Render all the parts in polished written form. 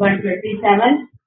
127,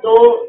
2,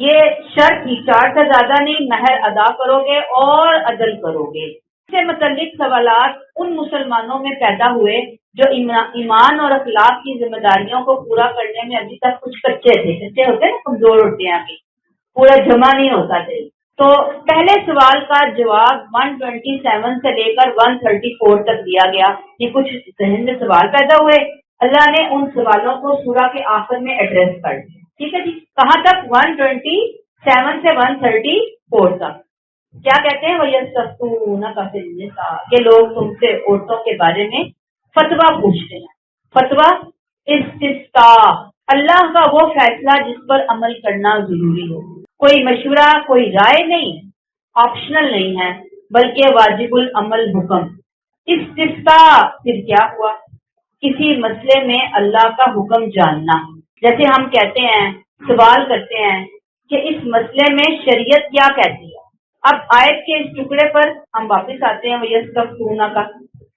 یہ شرط ہی 4 سے زیادہ نہیں، مہر ادا کرو گے اور عدل کرو گے۔ اس سے متعلق سوالات ان مسلمانوں میں پیدا ہوئے جو ایمان اور اخلاق کی ذمہ داریوں کو پورا کرنے میں ابھی تک کچھ کچے تھے، کچے ہوتے ہیں نا، کمزور ہوتے ہیں، ابھی پورا جمع نہیں ہوتا تھے۔ تو پہلے سوال کا جواب 127 سے لے کر 134 تک دیا گیا۔ یہ کچھ ذہن میں سوال پیدا ہوئے، اللہ نے ان سوالوں کو سورہ کے آخر میں ایڈریس کر دیا۔ ٹھیک ہے جی، کہاں تک؟ 127 سے 134 تک کیا کہتے ہیں؟ وَيَسْتَفْتُونَكَ فِي النِّسَاءِ، کہ لوگ تم سے عورتوں کے بارے میں فتویٰ پوچھتے ہیں۔ فتویٰ استفتاء، اللہ کا وہ فیصلہ جس پر عمل کرنا ضروری ہو، کوئی مشورہ، کوئی رائے نہیں، آپشنل نہیں ہے، بلکہ واجب العمل حکم۔ استفتاء پھر کیا ہوا؟ کسی مسئلے میں اللہ کا حکم جاننا۔ جیسے ہم کہتے ہیں، سوال کرتے ہیں کہ اس مسئلے میں شریعت کیا کہتی ہے۔ اب آیت کے اس ٹکڑے پر ہم واپس آتے ہیں، وَيَسْتَفْتُونَكَ کا۔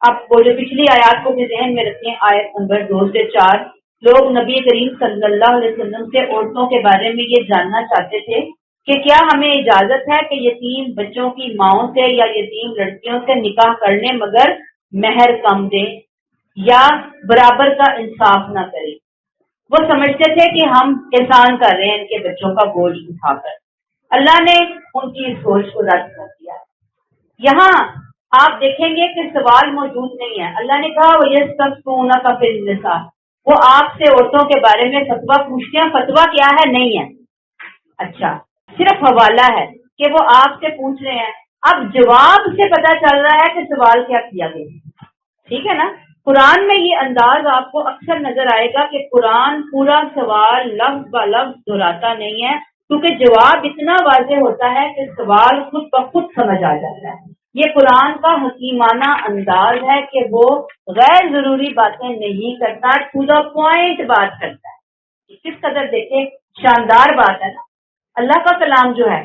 اب وہ جو پچھلی آیات کو بھی ذہن میں رکھیں، آیت نمبر 2 سے 4، لوگ نبی کریم صلی اللہ علیہ وسلم سے عورتوں کے بارے میں یہ جاننا چاہتے تھے کہ کیا ہمیں اجازت ہے کہ یتیم بچوں کی ماؤں سے یا یتیم لڑکیوں سے نکاح کرنے مگر مہر کم دیں یا برابر کا انصاف نہ کریں۔ وہ سمجھتے تھے کہ ہم احسان کر رہے ہیں ان کے بچوں کا بوجھ اٹھا کر۔ اللہ نے ان کی سوچ کو رد کر دیا۔ یہاں آپ دیکھیں گے کہ سوال موجود نہیں ہے۔ اللہ نے کہا وَيَسْتَفْتُونَكَ فِي النِّسَاءِ، وہ آپ سے عورتوں کے بارے میں فتویٰ پوچھتے ہیں۔ فتویٰ کیا ہے؟ نہیں ہے، اچھا صرف حوالہ ہے کہ وہ آپ سے پوچھ رہے ہیں۔ اب جواب سے پتہ چل رہا ہے کہ سوال کیا کیا گیا، ٹھیک ہے نا۔ قرآن میں یہ انداز آپ کو اکثر نظر آئے گا کہ قرآن پورا سوال لفظ ب لفظ دہراتا نہیں ہے، کیونکہ جواب اتنا واضح ہوتا ہے کہ سوال خود بخود سمجھ آ جاتا ہے۔ یہ قرآن کا حکیمانہ انداز ہے کہ وہ غیر ضروری باتیں نہیں کرتا، ٹو دا پوائنٹ بات کرتا ہے۔ کس قدر دیکھیں شاندار بات ہے نا۔ اللہ کا کلام جو ہے،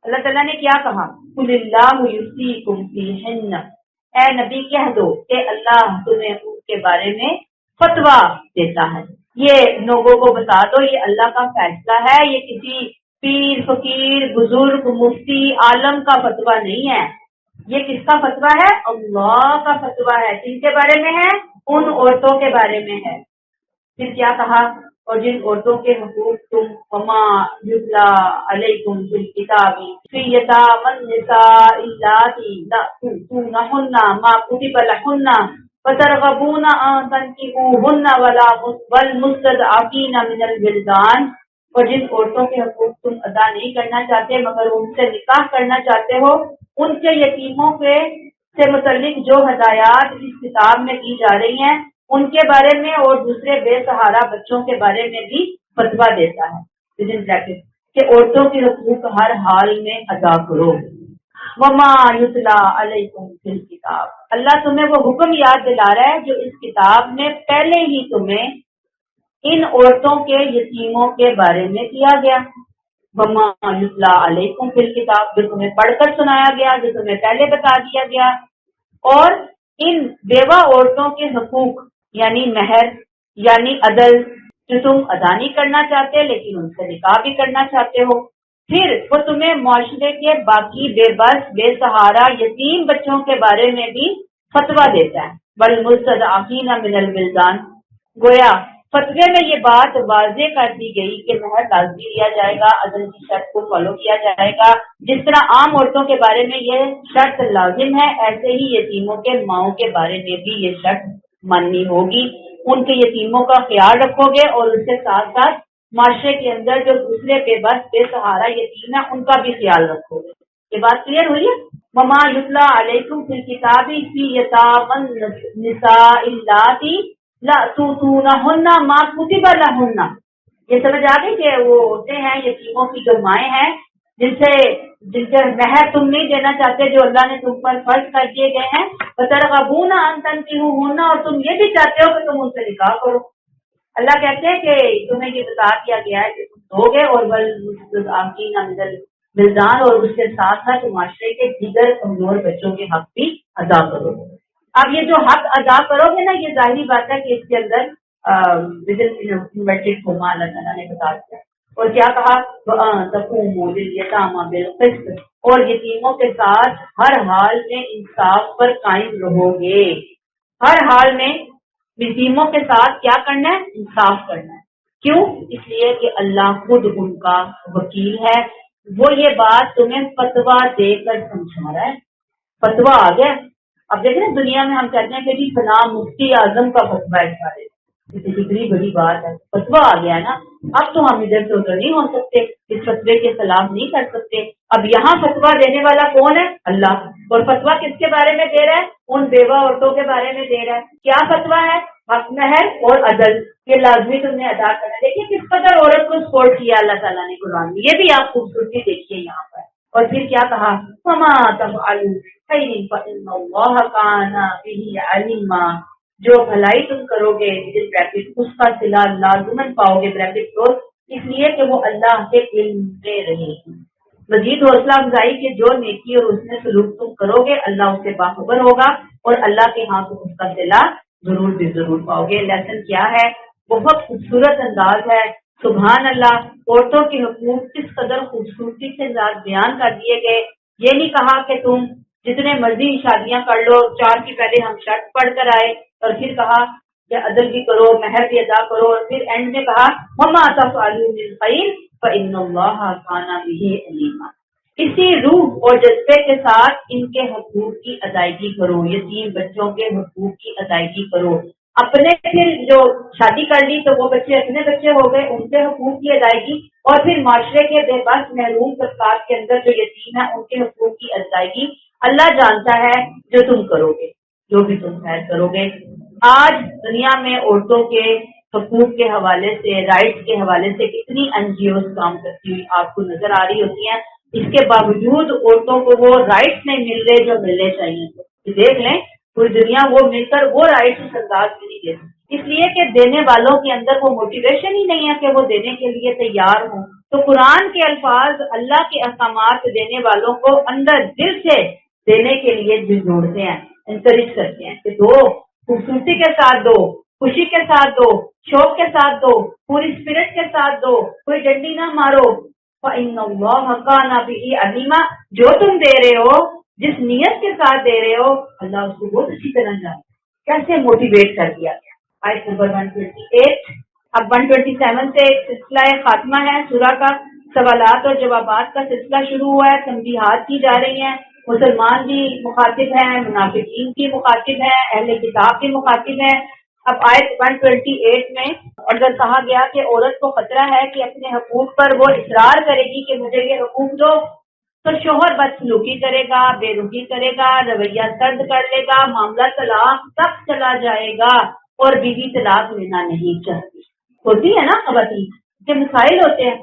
اللہ تعالیٰ نے کیا کہا؟ قُلِ اللَّهُ يُفْتِيكُمْ فِيهِنَّ، اے نبی کہہ دو کہ اللہ تمہیں ان کے بارے میں فتویٰ دیتا ہے۔ یہ لوگوں کو بتا دو یہ اللہ کا فیصلہ ہے، یہ کسی پیر فقیر بزرگ مفتی عالم کا فتویٰ نہیں ہے۔ یہ کس کا فتویٰ ہے؟ اللہ کا فتویٰ ہے۔ کن کے بارے میں ہے؟ ان عورتوں کے بارے میں ہے۔ پھر کیا کہا؟ اور جن عورتوں کے حقوق تم وما یتلا علیکم فی الکتاب فی یتامی النساء اللاتی لا تؤتونہن ما کتب لہن فترغبون ان تنکحوہن والمستضعفین من الولدان، اور جن عورتوں کے حقوق تم ادا نہیں کرنا چاہتے مگر ان سے نکاح کرنا چاہتے ہو، ان کے یتیموں کے سے متعلق جو ہدایات اس کتاب میں کی جا رہی ہیں ان کے بارے میں اور دوسرے بے سہارا بچوں کے بارے میں بھی فتویٰ دیتا ہے کہ عورتوں کے حقوق ہر حال میں ادا کرو۔ وما یتلا علیکم فی الکتاب، اللہ تمہیں وہ حکم یاد دلا رہا ہے جو اس کتاب میں پہلے ہی تمہیں ان عورتوں کے یتیموں کے بارے میں کیا گیا۔ وما یتلا علیکم فی الکتاب، جو تمہیں پڑھ کر سنایا گیا، جو تمہیں پہلے بتا دیا گیا۔ اور ان بیوہ عورتوں کے حقوق یعنی مہر یعنی عدل جو تم ادا نہیں کرنا چاہتے لیکن ان سے نکاح بھی کرنا چاہتے ہو، پھر وہ تمہیں معاشرے کے باقی بے بس بے سہارا یتیم بچوں کے بارے میں بھی فتویٰ دیتا ہے۔ والمستضعفین من الولدان، گویا فتوے میں یہ بات واضح کر دی گئی کہ مہر لازمی لیا جائے گا، عدل کی شرط کو فالو کیا جائے گا۔ جس طرح عام عورتوں کے بارے میں یہ شرط لازم ہے، ایسے ہی یتیموں کے ماؤں کے بارے میں بھی یہ شرط ماننی ہوگی۔ ان کے یتیموں کا خیال رکھو گے اور اس کے ساتھ ساتھ معاشرے کے اندر جو دوسرے بے بس بے سہارا یتیم ہے ان کا بھی خیال رکھو گے۔ یہ بات کلیئر ہوئی ہے؟ وما یتلا علیکم فی الکتاب فی یتامی النساء اللاتی لا تؤتونہن ما کتب لہن، یہ سمجھ آ گئی کہ وہ ہوتے ہیں یتیموں کی جو مائیں ہیں جن سے مہر تم نہیں دینا چاہتے جو اللہ نے تم پر فرض کر دیے گئے ہیں، وترغبون ان تنکحوہن، اور تم یہ بھی چاہتے ہو کہ تم ان سے نکاح کرو۔ اللہ کہتے ہیں کہ تمہیں یہ بتا دیا گیا ہے کہ تم دو گے، اور والمستضعفین من الولدان، اور اس کے ساتھ ساتھ معاشرے کے دیگر کمزور بچوں کے حق بھی ادا کرو۔ اب یہ جو حق ادا کرو گے نا، یہ ظاہری بات ہے کہ اس کے اندر انورٹڈ کوما اللہ تعالیٰ نے بتا دیا اور کیا کہا تقوموا للیتامی بالقسط، اور یتیموں کے ساتھ ہر حال میں انصاف پر قائم رہو گے. ہر حال میں یتیموں کے ساتھ کیا کرنا ہے؟ انصاف کرنا ہے. کیوں؟ اس لیے کہ اللہ خود ان کا وکیل ہے. وہ یہ بات تمہیں فتویٰ دے کر سمجھا رہا ہے. فتویٰ آ گیا. اب دیکھیں دنیا میں ہم کہتے ہیں کہ جی فلاں مفتی اعظم کا فتویٰ اس بارے میں، کتنی بڑی بات ہے. فتویٰ آ گیا ہے نا. اب تو ہم ادھر سے ادھر نہیں ہو سکتے، اس فتوے کے خلاف نہیں کر سکتے. اب یہاں فتویٰ دینے والا کون ہے؟ اللہ. اور فتویٰ کس کے بارے میں دے رہا ہے؟ ان بیوہ عورتوں کے بارے میں دے رہا ہے. کیا فتویٰ ہے؟ حق مہر اور عدل، یہ لازمی تم نے ادا کرنا. دیکھیے کس قدر عورت کو سپورٹ کیا اللہ تعالیٰ نے قرآن میں. یہ بھی آپ خوبصورتی دیکھیے یہاں پر. اور پھر کیا کہا؟ وما تفعلوا خیر فإن اللہ کان بہ علیما، جو بھلائی تم کرو گے بریکٹ اس کا صلہ لازمن پاؤ گے بریکٹ کو، اس لیے کہ وہ اللہ کے علم میں رہے گی. مزید حوصلہ افزائی کہ جو نیکی اور اس میں سلوک تم کرو گے اللہ اس سے باخبر ہوگا اور اللہ کے ہاں تم اس کا صلہ ضرور بھی ضرور پاؤ گے. لیسن کیا ہے؟ بہت خوبصورت انداز ہے. سبحان اللہ. عورتوں کے حقوق کس قدر خوبصورتی سے بیان کر دیے گئے. یہ نہیں کہا کہ تم جتنے مرضی شادیاں کر لو، 4 کی پہلے ہم شرط پڑھ کر آئے، اور پھر کہا کہ عدل بھی کرو، مہر بھی ادا کرو، اور پھر اینڈ میں کہا وما تفعلوا من خیر فإن اللہ کان بہ علیما. اسی روح اور جذبے کے ساتھ ان کے حقوق کی ادائیگی کرو. یتیم بچوں کے حقوق کی ادائیگی کرو. اپنے پھر جو شادی کر لی تو وہ بچے اپنے بچے ہو گئے، ان کے حقوق کی ادائیگی، اور پھر معاشرے کے بے بس محروم طبقات کے اندر جو یتیم ہیں ان کے حقوق کی ادائیگی. اللہ جانتا ہے جو تم کرو گے، جو بھی تم خیر کرو گے. آج دنیا میں عورتوں کے حقوق کے حوالے سے، رائٹس کے حوالے سے کتنی NGOs کام کرتی ہوئی آپ کو نظر آ رہی ہوتی ہیں. اس کے باوجود عورتوں کو وہ رائٹس نہیں مل رہے جو ملنے چاہیے. دیکھ لیں پوری دنیا وہ مل کر وہ رائٹس اس انداز میں نہیں دیتی، اس لیے کہ دینے والوں کے اندر وہ موٹیویشن ہی نہیں ہے کہ وہ دینے کے لیے تیار ہوں. تو قرآن کے الفاظ اللہ کے احکامات دینے والوں کو اندر دل سے دینے کے لیے جوڑتے ہیں، انکریج کرتے ہیں کہ دو، خوبصورتی کے ساتھ دو، خوشی کے ساتھ دو، شوق کے ساتھ دو، پوری اسپرٹ کے ساتھ دو، کوئی ڈنڈی نہ مارو. فإن اللہ کان بہ علیما. جو تم دے رہے ہو، جس نیت کے ساتھ دے رہے ہو، اللہ اس کو بہت اچھی طرح جانتا ہے. کیسے موٹیویٹ کر دیا گیا. آیت نمبر 128. اب 127 سے ایک سلسلہ خاتمہ ہے سورہ کا. سوالات اور جوابات کا سلسلہ شروع ہوا ہے. تنبیہات کی جا رہی ہیں. مسلمان بھی مخاطب ہیں، منافقین بھی مخاطب ہیں، اہل کتاب بھی مخاطب ہیں. اب آیت 128 میں اگر کہا گیا کہ عورت کو خطرہ ہے کہ اپنے حقوق پر وہ اصرار کرے گی کہ مجھے یہ حقوق دو، تو شوہر بدسلوکی کرے گا، بے رخی کرے گا، رویہ سرد کر لے گا، معاملہ طلاق تک چلا جائے گا، اور بیوی طلاق لینا نہیں چاہتی. ہوتی ہے نا خواتین کے مسائل ہوتے ہیں،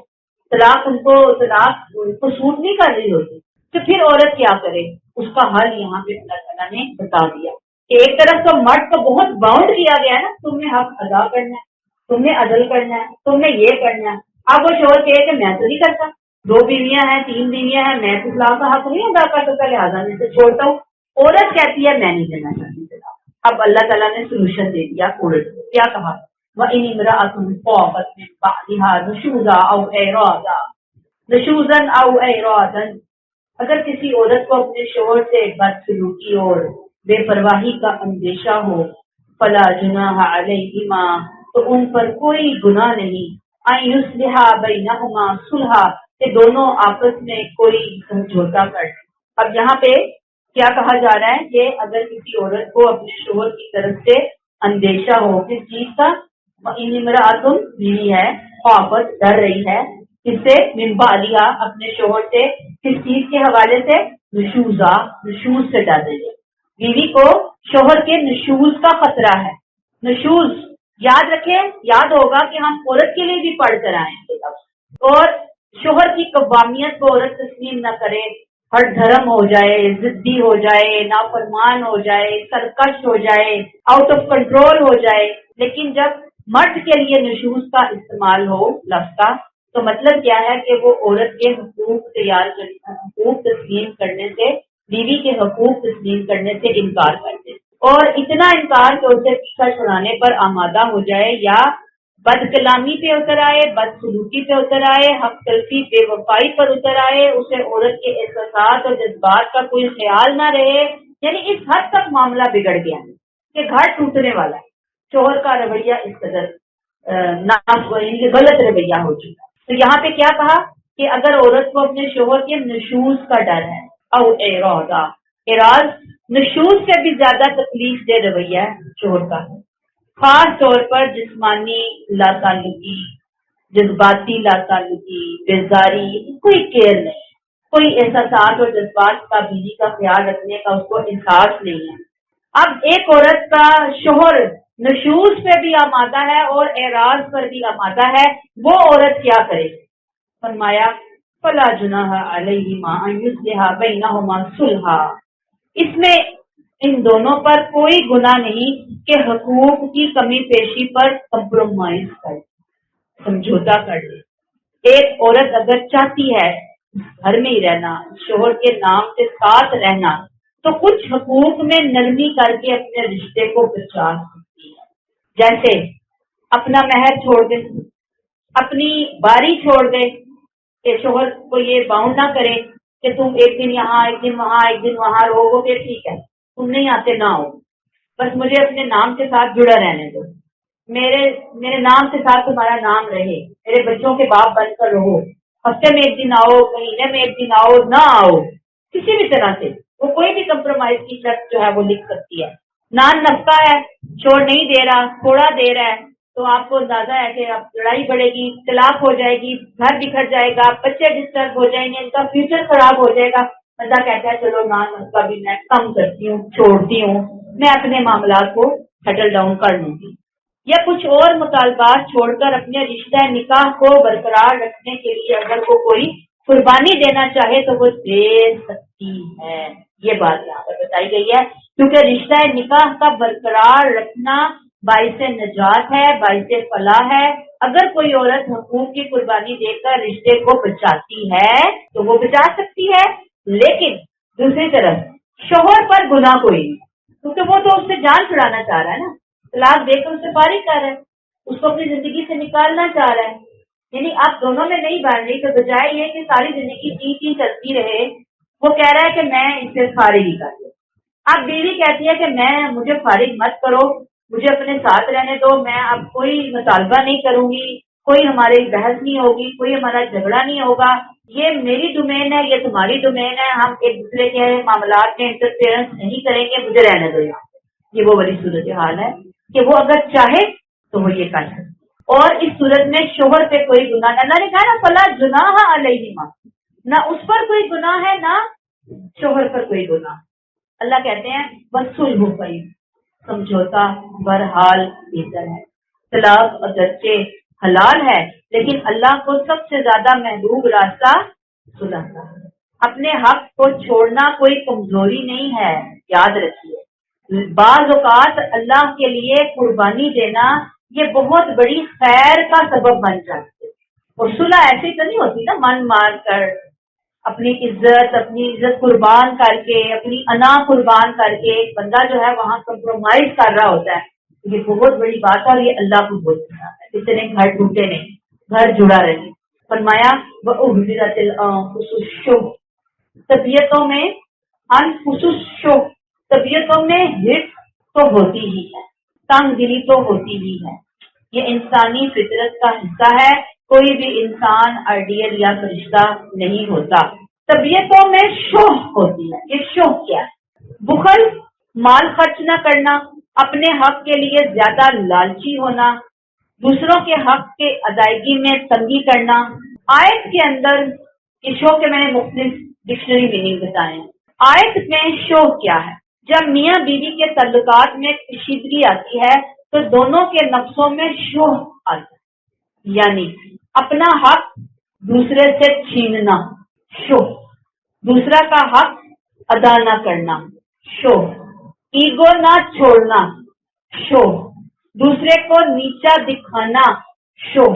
طلاق ان کو سوٹ نہیں کر رہی ہوتی. تو پھر عورت کیا کرے؟ اس کا حل یہاں پہ اللہ تعالیٰ نے بتا دیا کہ ایک طرف تو مرد کو بہت باؤنڈ کیا گیا ہے نا، تم نے حق ادا کرنا ہے، تم نے عدل کرنا ہے، تم نے یہ کرنا ہے. اب وہ شوہر کہے کہ میں تو نہیں کرتا، 2 بیویاں ہیں، 3 بیویاں ہیں، میں تو طلاق کا حق نہیں ادا کر سکتا، لہٰذا میں سے چھوڑتا ہوں. عورت کہتی ہے میں نہیں دینا چاہتی طلاق. اب اللہ تعالیٰ نے سولوشن دے دیا عورت کو. کیا کہا؟ وَإِنِ امْرَأَةٌ خَافَتْ مِن بَعْلِهَا نُشُوزًا أَوْ إِعْرَاضًا. اگر کسی عورت کو اپنے شوہر سے بدسلوکی اور بے پرواہی کا اندیشہ ہو، فلا جناح علیہما، تو ان پر کوئی گناہ نہیں، ان یصلح بینہما صلحا، کہ دونوں آپس میں کوئی سمجھوتا کر. اب یہاں پہ کیا کہا جا رہا ہے کہ اگر کسی عورت کو اپنے شوہر کی طرف سے اندیشہ ہو کس چیز کا، ان امرأۃ بیوی ہے، خافت ڈر رہی ہے، کس سے؟ من بعلہا اپنے شوہر سے. کس چیز کے حوالے سے؟ نشوز سے ڈر رہی ہے. بیوی کو شوہر کے نشوز کا خطرہ ہے. نشوز یاد رکھیں، یاد ہوگا کہ ہم عورت کے لیے بھی پڑھ کر آئے ہیں. اور شوہر کی قوامیت کو عورت تسلیم نہ کرے، ہر دھرم ہو جائے، ضدی ہو جائے، نافرمان ہو جائے، سرکش ہو جائے، آؤٹ آف کنٹرول ہو جائے. لیکن جب مرد کے لیے نشوز کا استعمال ہو لفظ کا، تو مطلب کیا ہے کہ وہ عورت کے حقوق تسلیم کرنے سے، بیوی کے حقوق تسلیم کرنے سے انکار کر دے، اور اتنا انکار کہ اسے پیچھا چھڑانے پر آمادہ ہو جائے یا بد کلامی پہ اتر آئے، بد سلوکی پہ اتر آئے، حق تلفی بے وفائی پر اتر آئے، اسے عورت کے احساسات اور جذبات کا کوئی خیال نہ رہے، یعنی اس حد تک معاملہ بگڑ گیا کہ گھر ٹوٹنے والا ہے، شوہر کا رویہ اس قدر غلط رویہ ہو چکا۔ تو یہاں پہ کیا کہا کہ اگر عورت کو اپنے شوہر کے نشوز کا ڈر ہے، او اعراض نشوز سے بھی زیادہ تکلیف دہ رویہ ہے شوہر کا، خاص طور پر جسمانی لاتعلقی، جذباتی لاتعلقی، بیزاری، کوئی کیئر نہیں، کوئی احساسات اور جذبات کا بیوی کا خیال رکھنے کا اس کو احساس نہیں ہے۔ اب ایک عورت کا شوہر نشوز پہ بھی آمادہ ہے اور اعراض پر بھی آمادہ ہے، وہ عورت کیا کرے؟ فرمایا فلا جناح علیہما ان یصلحا بینہما صلحا، اس میں ان دونوں پر کوئی گناہ نہیں کہ حقوق کی کمی پیشی پر کمپرومائز کر، سمجھوتا کر لے۔ ایک عورت اگر چاہتی ہے گھر میں ہی رہنا، شوہر کے نام کے ساتھ رہنا، تو کچھ حقوق میں نرمی کر کے اپنے رشتے کو بچا سکتی ہے، جیسے اپنا مہر چھوڑ دے، اپنی باری چھوڑ دے، کہ شوہر کو یہ باؤنڈ نہ کرے کہ تم ایک دن یہاں ایک دن وہاں ایک دن وہاں رہو گے، ٹھیک ہے تم نہیں آتے نہ ہو، بس مجھے اپنے نام کے ساتھ جڑا رہنے دو، میرے نام کے ساتھ تمہارا نام رہے، میرے بچوں کے باپ بن کر رہو، ہفتے میں ایک دن آؤ، مہینے میں ایک دن آؤ، نہ آؤ، کسی بھی طرح سے وہ کوئی بھی کمپرومائز کی شرط جو ہے وہ لکھ سکتی ہے۔ نان نفقہ ہے، چھوڑ نہیں دے رہا، تھوڑا دے رہا ہے، تو آپ کو اندازہ ہے کہ اب لڑائی بڑھے گی، طلاق ہو جائے گی، گھر بکھر جائے گا، بچے ڈسٹرب ہو جائیں گے، ان کا فیوچر خراب ہو جائے گا۔ بندہ کہتا ہے چلو نان نفقہ بھی میں کم کرتی ہوں، چھوڑتی ہوں، میں اپنے معاملات کو سیٹل ڈاؤن کر لوں گی، یا کچھ اور مطالبات چھوڑ کر اپنے رشتہ نکاح کو برقرار رکھنے کے لیے اگر وہ کوئی قربانی دینا چاہے تو وہ دے سکتی ہے۔ یہ بات یہاں پر بتائی گئی ہے، کیونکہ رشتہ نکاح کا برقرار رکھنا باعث نجات ہے، باعث فلاح ہے۔ اگر کوئی عورت حقوق کی قربانی دے کر رشتے کو بچاتی ہے تو وہ بچا سکتی ہے، لیکن دوسری طرف شوہر پر گناہ کوئی نہیں، کیونکہ وہ تو اس سے جان چھڑانا چاہ رہا ہے نا، طلاق دے کر اسے فارغ کر رہا ہے، اس کو اپنی زندگی سے نکالنا چاہ رہا ہے، یعنی آپ دونوں میں نہیں بن رہی، تو بجائے یہ کہ ساری زندگی چی چلتی رہے، وہ کہہ رہا ہے کہ میں اسے فارغ ہی کر دوں۔ اب بیوی کہتی ہے کہ مجھے فارغ مت کرو، مجھے اپنے ساتھ رہنے دو، میں اب کوئی مطالبہ نہیں کروں گی، کوئی ہماری بحث نہیں ہوگی، کوئی ہمارا جھگڑا نہیں ہوگا، یہ میری ڈومین ہے، یہ تمہاری ڈومین ہے، ہم ایک دوسرے کے معاملات میں انٹرفیئرنس نہیں کریں گے، مجھے رہنے دو یہاں۔ یہ وہ بڑی صورتحال ہے کہ وہ اگر چاہے تو وہ یہ کر سکے، اور اس صورت میں شوہر پہ کوئی گناہ، اللہ نے کہا نا فلا جناح علیہما، نہ اس پر کوئی گناہ ہے نہ شوہر پر کوئی گناہ۔ اللہ کہتے ہیں وصلح خیر، سمجھوتا بہرحال بہتر ہے۔ طلاق اگرچہ حلال ہے لیکن اللہ کو سب سے زیادہ محبوب راستہ صلح کا ہے۔ اپنے حق کو چھوڑنا کوئی کمزوری نہیں ہے، یاد رکھیے، بعض اوقات اللہ کے لیے قربانی دینا یہ بہت بڑی خیر کا سبب بن جاتی ہے، اور صلح ایسی تو نہیں ہوتی نا من مار کر، اپنی عزت قربان کر کے، اپنی انا قربان کر کے ایک بندہ جو ہے وہاں کمپرومائز کر رہا ہوتا ہے، یہ بہت بڑی بات ہے، اور یہ اللہ کو بہت پسند ہے، کسی نے گھر ٹوٹے نہیں، گھر جڑا رہے۔ فرمایا وَأُحْضِرَتِ الْأَنفُسُ الشُّحَّ، طبیعتوں میں انفس الشُّحَّ، طبیعتوں میں ہٹ تو ہوتی ہی ہے، تنگ دلی تو ہوتی ہی ہے، یہ انسانی فطرت کا حصہ ہے، کوئی بھی انسان آئیڈیل یا فرشتہ نہیں ہوتا، طبیعتوں میں شوق ہوتی ہے۔ یہ شوق کیا ہے؟ بخل، مال خرچ نہ کرنا، اپنے حق کے لیے زیادہ لالچی ہونا، دوسروں کے حق کے ادائیگی میں تنگی کرنا۔ آیت کے اندر یہ شوق کے میں نے مختلف ڈکشنری میننگ بتائے ہیں۔ آیت میں شوق کیا ہے؟ جب میاں بیوی کے تعلقات میں کشیدگی آتی ہے تو دونوں کے نفسوں میں شوق آتا ہے، یعنی اپنا حق دوسرے سے چھیننا، شوق، دوسرا کا حق ادا نہ کرنا، شوق، ایگو نہ چھوڑنا، شوق، دوسرے کو نیچا دکھانا، شوق،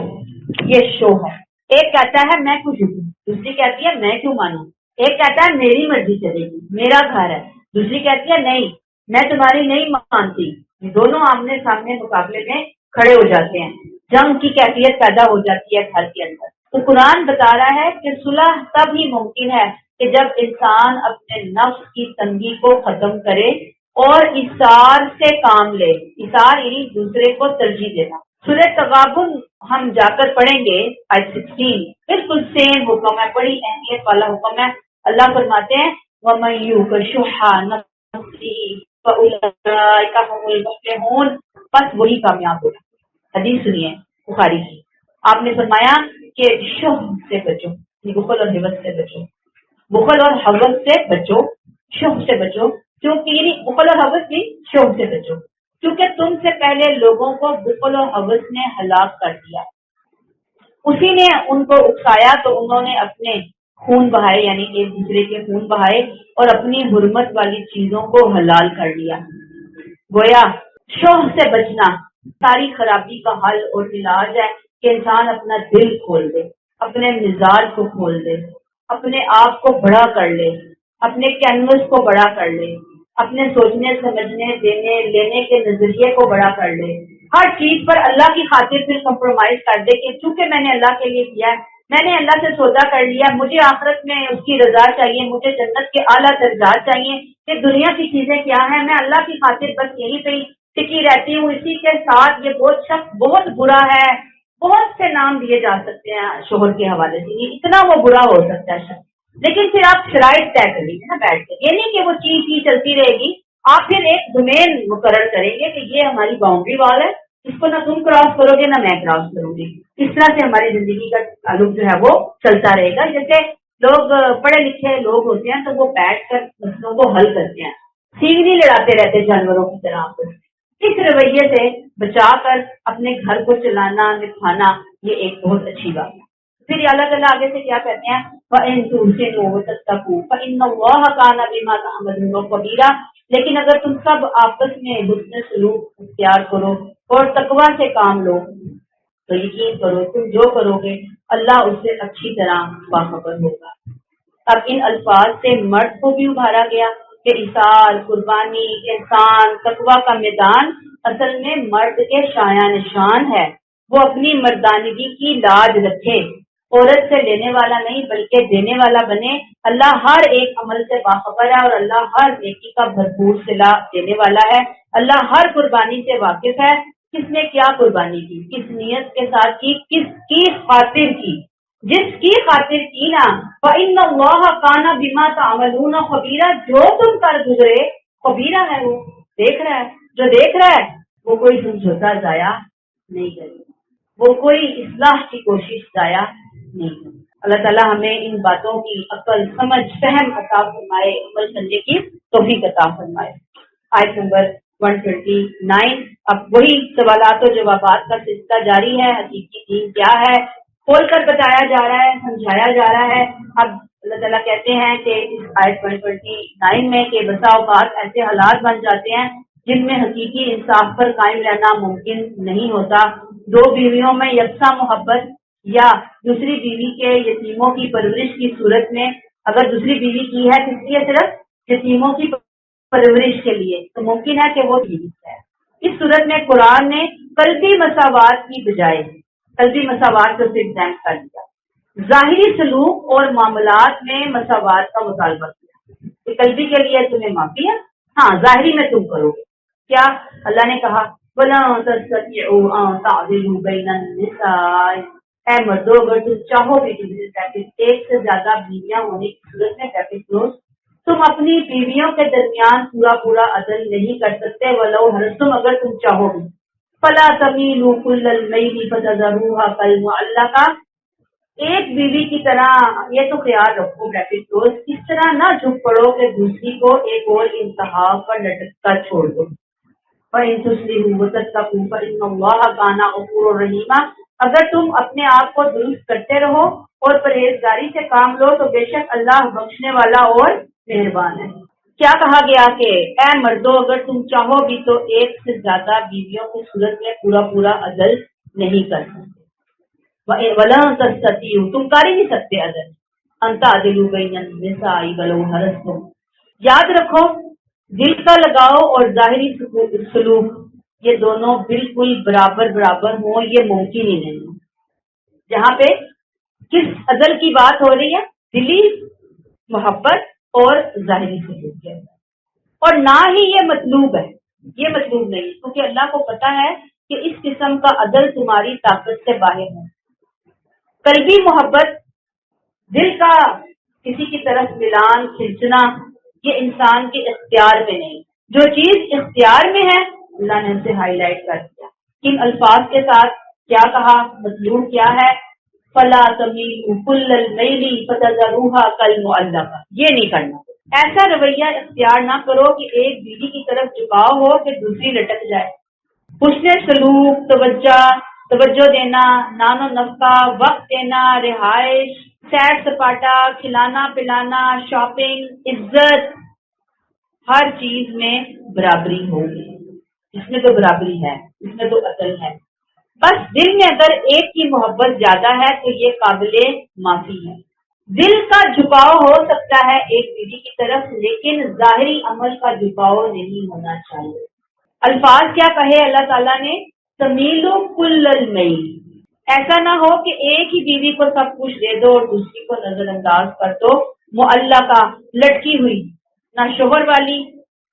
یہ شوق ہے۔ ایک کہتا ہے میں کیوں جھکوں، دوسری کہتی ہے میں کیوں مانوں، ایک کہتا ہے میری مرضی چلے گی، میرا گھر ہے، دوسری کہتی ہے نہیں میں تمہاری نہیں مانتی، دونوں آمنے سامنے مقابلے میں کھڑے ہو جاتے ہیں۔ جنگ کی کیفیت پیدا ہو جاتی ہے گھر کے اندر۔ تو قرآن بتا رہا ہے کہ صلح تب ہی ممکن ہے کہ جب انسان اپنے نفس کی تنگی کو ختم کرے اور اثار سے کام لے۔ اثار یعنی دوسرے کو ترجیح دینا۔ سورہ تغابن ہم جا کر پڑھیں گے آیت 16، بالکل سیم حکم ہے، بڑی اہمیت والا حکم ہے۔ اللہ فرماتے ہیں وَمَن یُوقَ شُحَّ نَفْسِهِ فَأُولَٰئِکَ هُمُ الْمُفْلِحُونَ، بس وہی کامیاب ہوگا۔ حدیث سنیے بخاری کی، آپ نے فرمایا کہ شح سے بچو، بخل اور حوث سے بچو، بخل اور حوث سے بچو، شح سے بچو، کیونکہ یعنی بخل اور حوث کی شح سے بچو، کیونکہ تم سے پہلے لوگوں کو بخل اور حوث نے ہلاک کر دیا، اسی نے ان کو اکسایا تو انہوں نے اپنے خون بہائے، یعنی ایک دوسرے کے خون بہائے اور اپنی حرمت والی چیزوں کو حلال کر لیا۔ گویا شوہ سے بچنا ساری خرابی کا حل اور علاج ہے کہ انسان اپنا دل کھول دے، اپنے مزاج کو کھول دے، اپنے آپ کو بڑا کر لے، اپنے کینوس کو بڑا کر لے، اپنے سوچنے سمجھنے دینے لینے کے نظریے کو بڑا کر لے، ہر چیز پر اللہ کی خاطر پھر کمپرومائز کر دے کہ چونکہ میں نے اللہ کے لیے کیا ہے، میں نے اللہ سے سودا کر لیا، مجھے آخرت میں اس کی رضا چاہیے، مجھے جنت کے اعلیٰ درجات چاہیے، کہ دنیا کی چیزیں کیا ہیں، میں اللہ کی خاطر بس یہیں پہ ٹکی رہتی ہوں، اسی کے ساتھ یہ بہت شخص بہت برا ہے، بہت سے نام دیے جا سکتے ہیں شوہر کے حوالے سے، اتنا وہ برا ہو سکتا ہے شخص، لیکن پھر آپ شرائط طے کریں گے نا بیٹھ کے، یہ نہیں کہ وہ چیز ہی چلتی رہے گی، آپ پھر ایک ڈومین مقرر کریں گے کہ یہ ہماری باؤنڈری وال ہے، اس کو نہ تم کراس کرو گے نہ میں کراس کروں گی، اس طرح سے ہماری زندگی کا تعلق جو ہے وہ چلتا رہے گا۔ جیسے لوگ پڑھے لکھے لوگ ہوتے ہیں تو وہ بیٹھ کر مسئلوں کو حل کرتے ہیں، سینگ نہیں لڑاتے رہتے جانوروں کی طرح، اس رویے سے بچا کر اپنے گھر کو چلانا نبھانا یہ ایک بہت اچھی بات ہے۔ پھر اللہ تعالیٰ آگے سے کیا کہتے ہیں وَإِن تُحْسِنُوا وَتَتَّقُوا فَإِنَّ اللَّهَ كَانَ بِمَا تَعْمَلُونَ خَبِيرًا، لیکن اگر تم سب آپس میں حسن سلوک اختیار کرو اور تقوی سے کام لو تو یقین کرو تم جو کرو گے اللہ اس سے اچھی طرح باخبر ہوگا۔ اب ان الفاظ سے مرد کو بھی ابھارا گیا کہ اثار، قربانی، احسان، تقوی کا میدان اصل میں مرد کے شایان نشان ہے، وہ اپنی مردانگی کی لاج رکھے، عورت سے لینے والا نہیں بلکہ دینے والا بنے۔ اللہ ہر ایک عمل سے باخبر ہے اور اللہ ہر نیکی کا بھرپور صلہ دینے والا ہے۔ اللہ ہر قربانی سے واقف ہے، کس نے کیا قربانی کی، کس نیت کے ساتھ کی، کس کی خاطر کی، جس کی خاطر کی نا فَإِنَّ اللَّهَ كَانَ بِمَا تَعْمَلُونَ خَبِيرًا، جو تم کر گزرے خبیرہ ہے، وہ دیکھ رہا ہے، جو دیکھ رہا ہے وہ کوئی سمجھوتا ضائع نہیں کرے، وہ کوئی اصلاح کی کوشش ضائع نہیں کرے۔ اللہ تعالیٰ ہمیں ان باتوں کی عقل سمجھ فہم عطا فرمائے، عمل کرنے کی توفیق عطا فرمائے۔ آیت نمبر 129، اب وہی سوالات و جوابات کا سلسلہ جاری ہے، حقیقی دین کیا ہے کھول کر بتایا جا رہا ہے، سمجھایا جا رہا ہے۔ اب اللہ تعالیٰ کہتے ہیں کہ اس آیت 129 میں کہ بسا اوقات ایسے حالات بن جاتے ہیں جن میں حقیقی انصاف پر قائم رہنا ممکن نہیں ہوتا۔ دو بیویوں میں یکساں محبت یا دوسری بیوی کے یتیموں کی پرورش کی صورت میں، اگر دوسری بیوی کی ہے کس لیے، صرف یتیموں کی پرورش کے لیے، تو ممکن ہے کہ وہ بیوی ہے۔ اس صورت میں قرآن نے قلبی مساوات کی بجائے قلبی مساوات کو صرف ذہن کر دیا، ظاہری سلوک اور معاملات میں مساوات کا مطالبہ کیا کہ قلبی کے لیے تمہیں معافی ہے، ہاں ظاہری میں تم کرو گے کیا۔ اللہ نے کہا وَلَا تَسْتَطِيعُوا أَن تَعْدِلُوا بَيْنَ النِّسَاءِ، اے مردو اگر تم چاہو بھی ایک سے زیادہ بیویاں ہونے کی صورت میں تم اپنی بیویوں کے درمیان پورا عدل نہیں کر سکتے، وَلَوْ حَرَصْتُمْ، اگر تم چاہو بھی، فَلَا تَمِيلُوا كُلَّ الْمَيْلِ فَتَذَرُوهَا كَالْمُعَلَّقَةِ، ایک بیوی کی طرح یہ تو خیال رکھو اس طرح نہ جھک پڑو کہ دوسری کو ایک اور انتہا پر لٹکتا چھوڑ دو۔ فَإِن تُصْلِحُوا وَتَتَّقُوا فَإِنَّ اللَّهَ كَانَ غَفُورًا رَحِيمًا، اگر تم اپنے آپ کو درست کرتے رہو اور پرہیزگاری سے کام لو تو بے شک اللہ بخشنے والا اور مہربان ہے۔ کیا کہا گیا کہ اے مردو اگر تم چاہو بھی تو ایک سے زیادہ بیویوں کی صورت میں پورا عدل نہیں کر سکتے، وَلَا تَسْتَطِيعُوا، تم کر ہی نہیں سکتے عدل، أَن تَعْدِلُوا بَيْنَ النِّسَاءِ وَلَوْ حَرَصْتُمْ، یاد رکھو دل کا لگاؤ اور ظاہری سلوک یہ دونوں بالکل برابر برابر ہوں یہ ممکن ہی نہیں ہے. جہاں پہ کس عدل کی بات ہو رہی ہے؟ دلی محبت اور ظاہری سلوک ہے. اور نہ ہی یہ مطلوب ہے، یہ مطلوب نہیں، کیونکہ اللہ کو پتا ہے کہ اس قسم کا عدل تمہاری طاقت سے باہر ہے. قلبی محبت، دل کا کسی کی طرف ملان کھینچنا، یہ انسان کے اختیار میں نہیں. جو چیز اختیار میں ہے اللہ نے اسے ہائی لائٹ کر دیا. کن الفاظ کے ساتھ کیا کہا، مطلوب کیا ہے؟ فلا تمیلوا کل المیل فتذروها کالمعلقہ. یہ نہیں کرنا. ایسا رویہ اختیار نہ کرو کہ ایک بیوی کی طرف جھکاؤ ہو کہ دوسری لٹک جائے. حسن سلوک، توجہ دینا، نان و نفقہ، وقت دینا، رہائش، سیر سپاٹا، کھلانا پلانا، شاپنگ، عزت، ہر چیز میں برابری ہوگی. اس میں تو برابری ہے، اس میں تو عدل ہے. بس دل میں اگر ایک کی محبت زیادہ ہے تو یہ قابل معافی ہے. دل کا جھکاؤ ہو سکتا ہے ایک بیوی کی طرف، لیکن ظاہری عمل کا جھکاؤ نہیں ہونا چاہیے. الفاظ کیا کہے اللہ تعالیٰ نے؟ تمیلو کل المیل. ایسا نہ ہو کہ ایک ہی بیوی کو سب کچھ دے دو اور دوسری کو نظر انداز کر دو. معلقہ، لٹکی ہوئی، نہ شوہر والی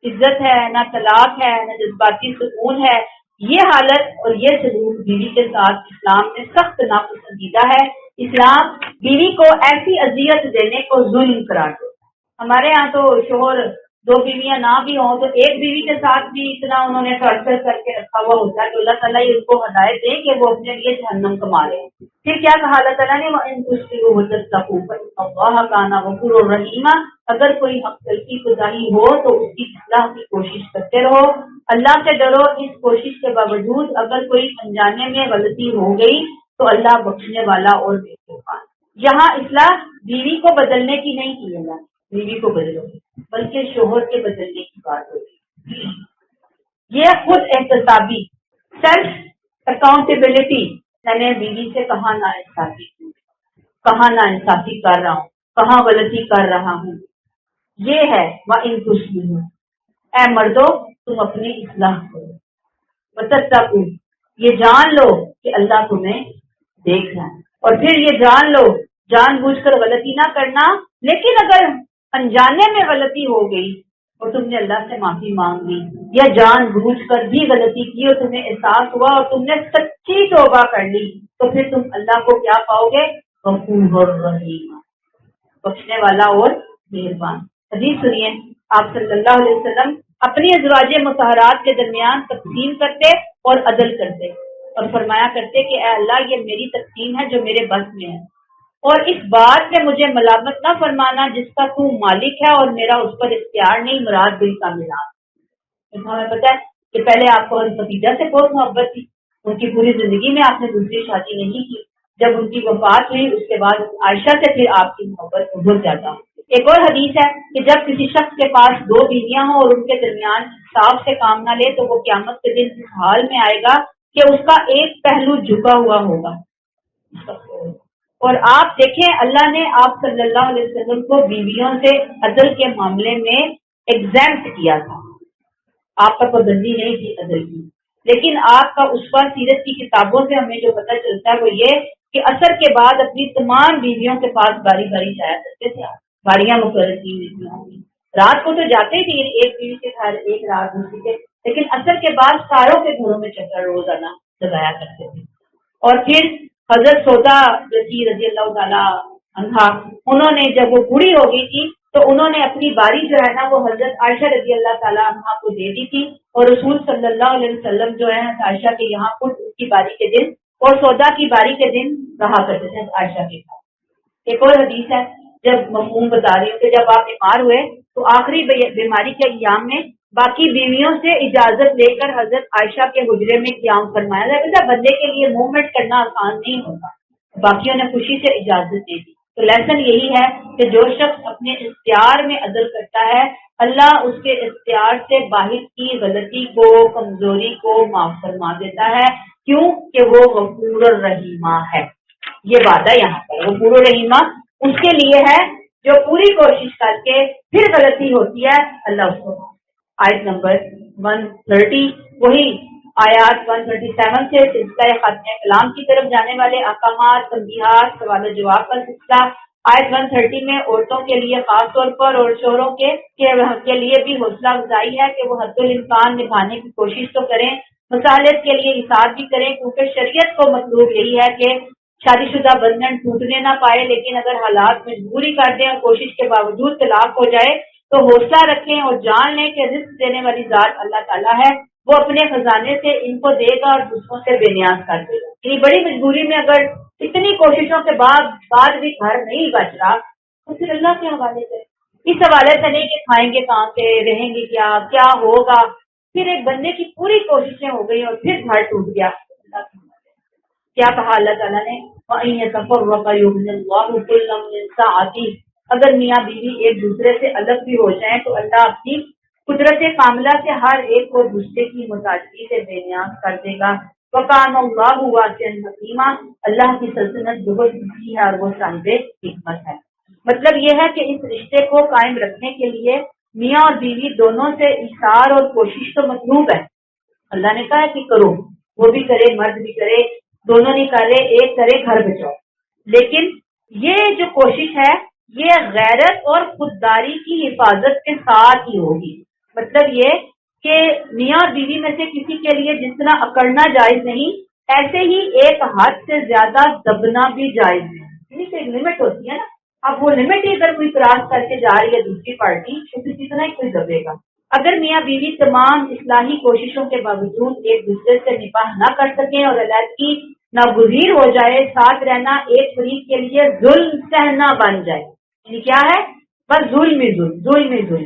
عزت ہے، نہ طلاق ہے، نہ جذباتی سکون ہے. یہ حالت اور یہ سلوک بیوی کے ساتھ اسلام میں سخت ناپسندیدہ ہے. اسلام بیوی کو ایسی اذیت دینے کو ظلم قرار دیتا ہے. ہمارے ہاں تو شوہر دو بیویاں نہ بھی ہوں تو ایک بیوی کے ساتھ بھی اتنا انہوں نے ٹارچر کر کے رکھا ہوا ہوتا ہے کہ اللہ تعالیٰ ان کو ہدایت دے کہ وہ اپنے لیے جہنم کما لیں. پھر کیا کہا اللہ تعالیٰ نے؟ وَإِن تُشْرِكُوا وَتَتَّقُوا فَإِنَّ اللَّهَ كَانَ غَفُورًا رَحِيمًا. اگر کوئی غلطی کوتاہی ہو تو اس کی اصلاح کی کوشش کرتے رہو، اللہ سے ڈرو. اس کوشش کے باوجود اگر کوئی انجانے میں غلطی ہو گئی تو اللہ بخشنے والا اور بے وفا. یہاں اصلاح بیوی کو بدلنے کی نہیں کی اللہ، بیوی کو بدلو، بلکہ شوہر کے بدلنے کی بات ہوگی. یہ خود احتسابی، سیلف اکاؤنٹیبلٹی، میں نے بیوی سے کہاں نا انصافی کی، کہاں نا انصافی کر رہا ہوں، کہاں غلطی کر رہا ہوں، یہ ہے وَإِن تُصْلِحُوا. اے مردو تم اپنی اصلاح کرو. وَتَتَّقُوا، یہ جان لو کہ اللہ تمہیں دیکھ رہا ہے. اور پھر یہ جان لو، جان بوجھ کر غلطی نہ کرنا، لیکن اگر انجانے میں غلطی ہو گئی اور تم نے اللہ سے معافی مانگ لی، یا جان بوجھ کر بھی غلطی کی اور تمہیں احساس ہوا اور تم نے سچی توبہ کر لی، تو پھر تم اللہ کو کیا پاؤ گے؟ غفور الرحیم، بخشنے والا اور مہربان. حدیث سنیے، آپ صلی اللہ علیہ وسلم اپنی ازواج مطہرات کے درمیان تقسیم کرتے اور عدل کرتے اور فرمایا کرتے کہ اے اللہ یہ میری تقسیم ہے جو میرے بس میں ہے، اور اس بات میں مجھے ملامت نہ فرمانا جس کا تو مالک ہے اور میرا اس پر اختیار نہیں، مراد دل کا ملاد. ہمیں پتہ ہے کہ پہلے آپ کو ختیجہ سے بہت محبت تھی، ان کی پوری زندگی میں آپ نے دوسری شادی نہیں کی. جب ان کی وفات ہوئی اس کے بعد عائشہ سے پھر آپ کی محبت بہت زیادہ. ایک اور حدیث ہے کہ جب کسی شخص کے پاس دو بیویاں ہوں اور ان کے درمیان انصاف سے کام نہ لے تو وہ قیامت کے دن اس حال میں آئے گا کہ اس کا ایک پہلو جھکا ہوا ہوگا. اور آپ دیکھیں اللہ نے آپ صلی اللہ علیہ وسلم کو بیویوں سے عدل کے معاملے میں ایگزیمپٹ کیا تھا. آپ پر پابندی نہیں تھی عدل کی، لیکن آپ کا اسوہ سیرت کی کتابوں سے ہمیں جو پتہ چلتا ہے وہ یہ کہ عصر کے بعد اپنی تمام بیویوں کے پاس باری باری جایا کرتے تھے. باریاں مقرر کی ہوں گی، رات کو تو جاتے ہی تھے ایک بیوی کے گھر ایک رات دوسری کے، لیکن عصر کے بعد ساروں کے گھروں میں چکر روزانہ لگایا کرتے تھے. اور پھر حضرت سودا رضی اللہ تعالیٰ عنہا، انہوں نے جب وہ بوڑھی ہو گئی تھی تو انہوں نے اپنی باری جو ہے نا وہ حضرت عائشہ رضی اللہ تعالیٰ عنہا کو دے دی تھی، اور رسول صلی اللہ علیہ وسلم جو ہے عائشہ کے یہاں خود ان کی باری کے دن اور سودا کی باری کے دن رہا کرتے تھے عائشہ کے ساتھ. ایک اور حدیث ہے، جب مفہوم بتا رہی ہوں کہ جب آپ بیمار ہوئے تو آخری بیماری کے ایام میں باقی بیویوں سے اجازت لے کر حضرت عائشہ کے حجرے میں قیام فرمایا جائے گا. بندے کے لیے موومنٹ کرنا آسان نہیں ہوتا، باقیوں نے خوشی سے اجازت دے دی. تو لیسن یہی ہے کہ جو شخص اپنے اختیار میں عدل کرتا ہے اللہ اس کے اختیار سے باہر کی غلطی کو کمزوری کو معاف فرما دیتا ہے. کیوں کہ وہ غفور الرحیمہ ہے. یہ وعدہ یہاں پر غفور الرحیمہ اس کے لیے ہے جو پوری کوشش کر کے پھر غلطی ہوتی ہے اللہ اس کو. آیت نمبر 130 وہی آیات 137 سے سلسلہ ختم کلام کی طرف جانے والے احکامات، تنبیہات، سوال و جواب کا سلسلہ۔ آیت 130 میں عورتوں کے لیے خاص طور پر اور شوہروں کے لیے بھی حوصلہ افزائی ہے کہ وہ حد الامکان نبھانے کی کوشش تو کریں، مصالحت کے لیے اطاعت بھی کریں، کیونکہ شریعت کو مطلوب یہی ہے کہ شادی شدہ بندھن ٹوٹنے نہ پائے، لیکن اگر حالات مجبوری کر دیں اور کوشش کے باوجود طلاق ہو جائے تو حوصلہ رکھیں اور جان لیں کہ رزق دینے والی ذات اللہ تعالیٰ ہے، وہ اپنے خزانے سے ان کو دے گا اور دوسروں سے بے نیاز کر دے گا۔ یعنی بڑی مجبوری میں اگر اتنی کوششوں کے بعد بھی گھر نہیں بچ رہا تو پھر اللہ کے حوالے سے، اس حوالے سے نہیں کہ کھائیں گے کہاں سے، رہیں گے کیا ہوگا، پھر ایک بندے کی پوری کوششیں ہو گئی اور پھر گھر ٹوٹ گیا۔ اللہ کے حوالے سے کیا کہا اللہ تعالیٰ نے، وَإِن يَتَفَرَّقَا يُغْنِ اللَّهُ كُلًّا مِّن سَعَتِهِ، اگر میاں بیوی ایک دوسرے سے الگ بھی ہو جائیں تو اللہ اپنی قدرت کاملہ سے ہر ایک کو دوسرے کی محتاجگی سے بے نیاز کر دے گا۔ وَكَانَ اللَّهُ وَاسِعًا حَكِيمًا، اللہ کی سلطنت بہت بڑی ہے اور وہ صاحب حکمت ہے۔ مطلب یہ ہے کہ اس رشتے کو قائم رکھنے کے لیے میاں اور بیوی دونوں سے ایثار اور کوشش تو مطلوب ہے۔ اللہ نے کہا ہے کہ کرو، وہ بھی کرے، مرد بھی کرے، دونوں نہیں کرے، ایک کرے، گھر بچاؤ۔ لیکن یہ جو کوشش ہے یہ غیرت اور خودداری کی حفاظت کے ساتھ ہی ہوگی۔ مطلب یہ کہ میاں اور بیوی میں سے کسی کے لیے جس طرح اکڑنا جائز نہیں، ایسے ہی ایک حد سے زیادہ دبنا بھی جائز نہیں۔ یعنی کہ ایک لمٹ ہوتی ہے نا، اب وہ لمٹ ہی اگر کوئی کراس کر کے جا رہی ہے دوسری پارٹی تو پھر کتنا ہی کوئی دبے گا۔ اگر میاں بیوی تمام اصلاحی کوششوں کے باوجود ایک دوسرے سے نکاح نہ کر سکیں اور علیحدگی ناگزیر ہو جائے، ساتھ رہنا ایک فریق کے لیے ظلم سہنا بن جائے، یعنی کیا ہے، بس ظلم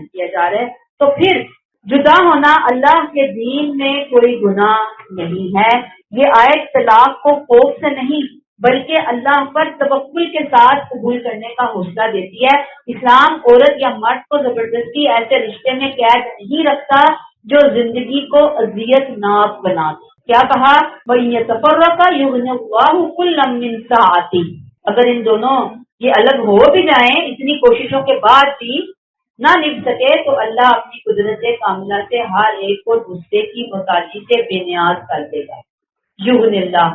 کیا جا رہا ہے، تو پھر جدا ہونا اللہ کے دین میں کوئی گناہ نہیں ہے۔ یہ آیت طلاق کو خوف سے نہیں بلکہ اللہ پر توکل کے ساتھ قبول کرنے کا حوصلہ دیتی ہے۔ اسلام عورت یا مرد کو زبردستی ایسے رشتے میں قید نہیں رکھتا جو زندگی کو اذیت ناک بنا دے۔ کیا کہا، وَإِن يَتَفَرَّقَا يُغْنِ اللَّهُ كُلًّا مِّن سَعَتِهِ، اگر ان دونوں یہ الگ ہو بھی جائیں، اتنی کوششوں کے بعد بھی نہ نبھ سکے تو اللہ اپنی قدرت کاملہ سے ہر ایک کو دوسرے کی محتاجی سے بے نیاز کر دے گا۔ یغنی اللہ،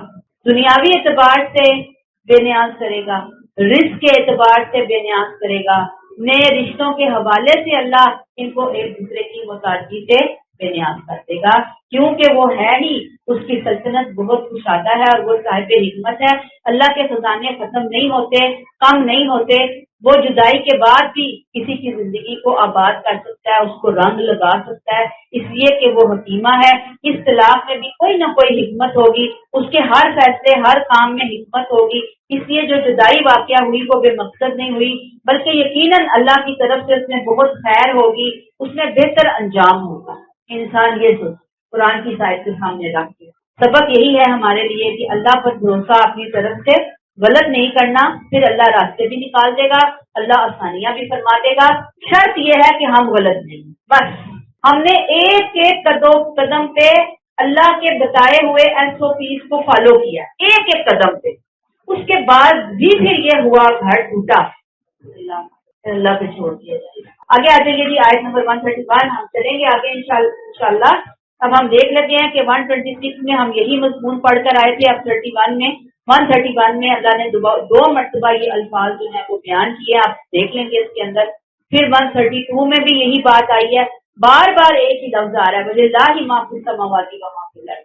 دنیاوی اعتبار سے بے نیاز کرے گا، رزق کے اعتبار سے بے نیاز کرے گا، نئے رشتوں کے حوالے سے اللہ ان کو ایک دوسرے کی محتاجی سے بے نیاز کر دے گا، کیونکہ وہ ہے ہی، اس کی سلطنت بہت کشادہ ہے اور وہ صاحب حکمت ہے۔ اللہ کے خزانے ختم نہیں ہوتے، کم نہیں ہوتے، وہ جدائی کے بعد بھی کسی کی زندگی کو آباد کر سکتا ہے، اس کو رنگ لگا سکتا ہے، اس لیے کہ وہ حکیمہ ہے۔ اس طلاق میں بھی کوئی نہ کوئی حکمت ہوگی، اس کے ہر فیصلے، ہر کام میں حکمت ہوگی، اس لیے جو جدائی واقعہ ہوئی وہ بے مقصد نہیں ہوئی، بلکہ یقیناً اللہ کی طرف سے اس میں بہت خیر ہوگی، اس میں بہتر انجام ہوگا۔ انسان یہ سوچ قرآن کی آیت کے سامنے رکھ کے سبق یہی ہے ہمارے لیے کہ اللہ پر بھروسہ اپنی طرف سے غلط نہیں کرنا، پھر اللہ راستے بھی نکال دے گا، اللہ آسانیاں بھی فرما دے گا۔ شرط یہ ہے کہ ہم غلط نہیں، بس ہم نے ایک ایک قدم پہ اللہ کے بتائے ہوئے SOPs کو فالو کیا، ایک ایک قدم پہ، اس کے بعد بھی پھر یہ ہوا گھر ٹوٹا، اللہ پہ چھوڑ دیا جائے۔ آگے آ جائیے جی، آیت نمبر 131 ہم چلیں گے آگے انشاءاللہ۔ اب ہم دیکھ لیتے ہیں کہ 126 میں ہم یہی مضمون پڑھ کر آئے تھے، اب 131 میں اللہ نے دو مرتبہ یہ الفاظ جو ہیں وہ بیان کیے، آپ دیکھ لیں گے اس کے اندر۔ پھر 132 میں بھی یہی بات آئی ہے، بار بار ایک ہی لفظ آ رہا ہے، وَلِلَّهِ مَا فِي السَّمَاوَاتِ وَمَا فِي الْأَرْضِ۔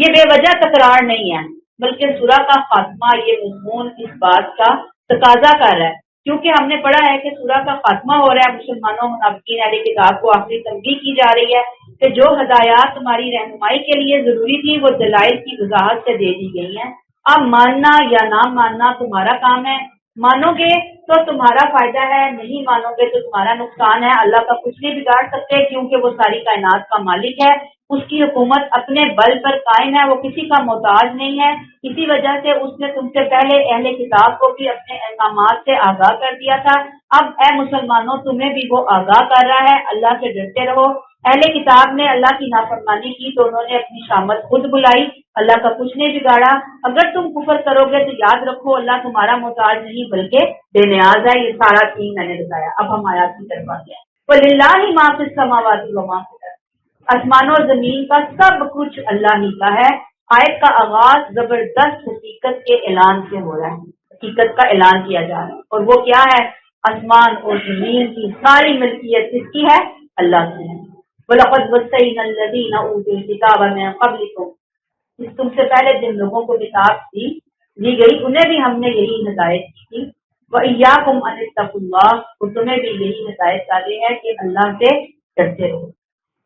یہ بے وجہ تکرار نہیں ہے، بلکہ سورہ کا خاتمہ یہ مضمون اس بات کا تقاضا کر رہا ہے، کیونکہ ہم نے پڑھا ہے کہ سورہ کا خاتمہ ہو رہا ہے، مسلمانوں منافقین اہل کتاب کو آخری تنبیہ کی جا رہی ہے کہ جو ہدایات تمہاری رہنمائی کے لیے ضروری تھی وہ دلائل کی وضاحت سے دے دی گئی ہیں، اب ماننا یا نہ ماننا تمہارا کام ہے، مانو گے تو تمہارا فائدہ ہے، نہیں مانو گے تو تمہارا نقصان ہے۔ اللہ کا کچھ نہیں بگاڑ سکتے کیونکہ وہ ساری کائنات کا مالک ہے، اس کی حکومت اپنے بل پر قائم ہے، وہ کسی کا محتاج نہیں ہے، اسی وجہ سے اس نے تم سے پہلے اہل کتاب کو بھی اپنے احکامات سے آگاہ کر دیا تھا، اب اے مسلمانوں تمہیں بھی وہ آگاہ کر رہا ہے، اللہ سے ڈرتے رہو۔ اہل کتاب نے اللہ کی نافرمانی کی تو انہوں نے اپنی شامت خود بلائی، اللہ کا کچھ نہیں بگاڑا، اگر تم کفر کرو گے تو یاد رکھو اللہ تمہارا محتاج نہیں بلکہ بے نیاز ہے۔ یہ سارا چیز میں نے بتایا، اب ہم آیات کی طرف آ گئے۔ وَلِلَّهِ مَا فِي السَّمَاوَاتِ وَمَا فِي الْأَرْضِ۔ آسمانوں اور زمین کا سب کچھ اللہ ہی کا ہے۔ آیت کا آغاز زبردست حقیقت کے اعلان سے ہو رہا ہے، حقیقت کا اعلان کیا جا رہا ہے، اور وہ کیا ہے؟ آسمان اور زمین کی ساری ملکیت کس کی ہے؟ اللہ کی ہے۔ وَلَقَدْ وَصَّيْنَا الَّذِينَ أُوتُوا الْكِتَابَ مِن قَبْلِكُمْ، تم سے پہلے جن لوگوں کو کتاب دی گئی انہیں بھی ہم نے یہی ہدایت کی تھی، وَإِيَّاكُمْ أَنِ اتَّقُوا اللَّهَ، اور تمہیں بھی یہی ہدایت ڈالی ہے کہ اللہ سے ڈرتے رہو۔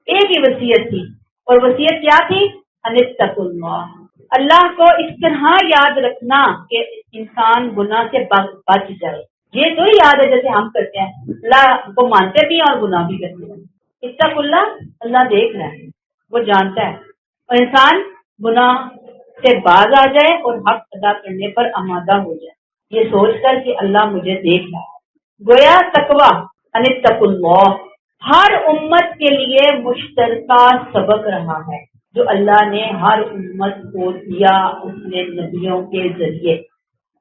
ایک ہی وصیت تھی، اور وصیت کیا تھی؟ ان اتقوا اللہ، اللہ کو اس طرح یاد رکھنا کہ انسان گناہ سے بچ جائے۔ یہ تو یاد ہے جیسے ہم کرتے ہیں، اللہ کو مانتے بھی ہیں اور گناہ بھی کرتے ہیں۔ اتقوا اللہ، اللہ دیکھ رہا ہے، وہ جانتا ہے، اور انسان گناہ سے باز آ جائے اور حق ادا کرنے پر آمادہ ہو جائے، یہ سوچ کر کہ اللہ مجھے دیکھ رہا ہے۔ گویا تقویٰ ان اتقوا اللہ ہر امت کے لیے مشترکہ سبق رہا ہے جو اللہ نے ہر امت کو دیا اپنے نبیوں کے ذریعے۔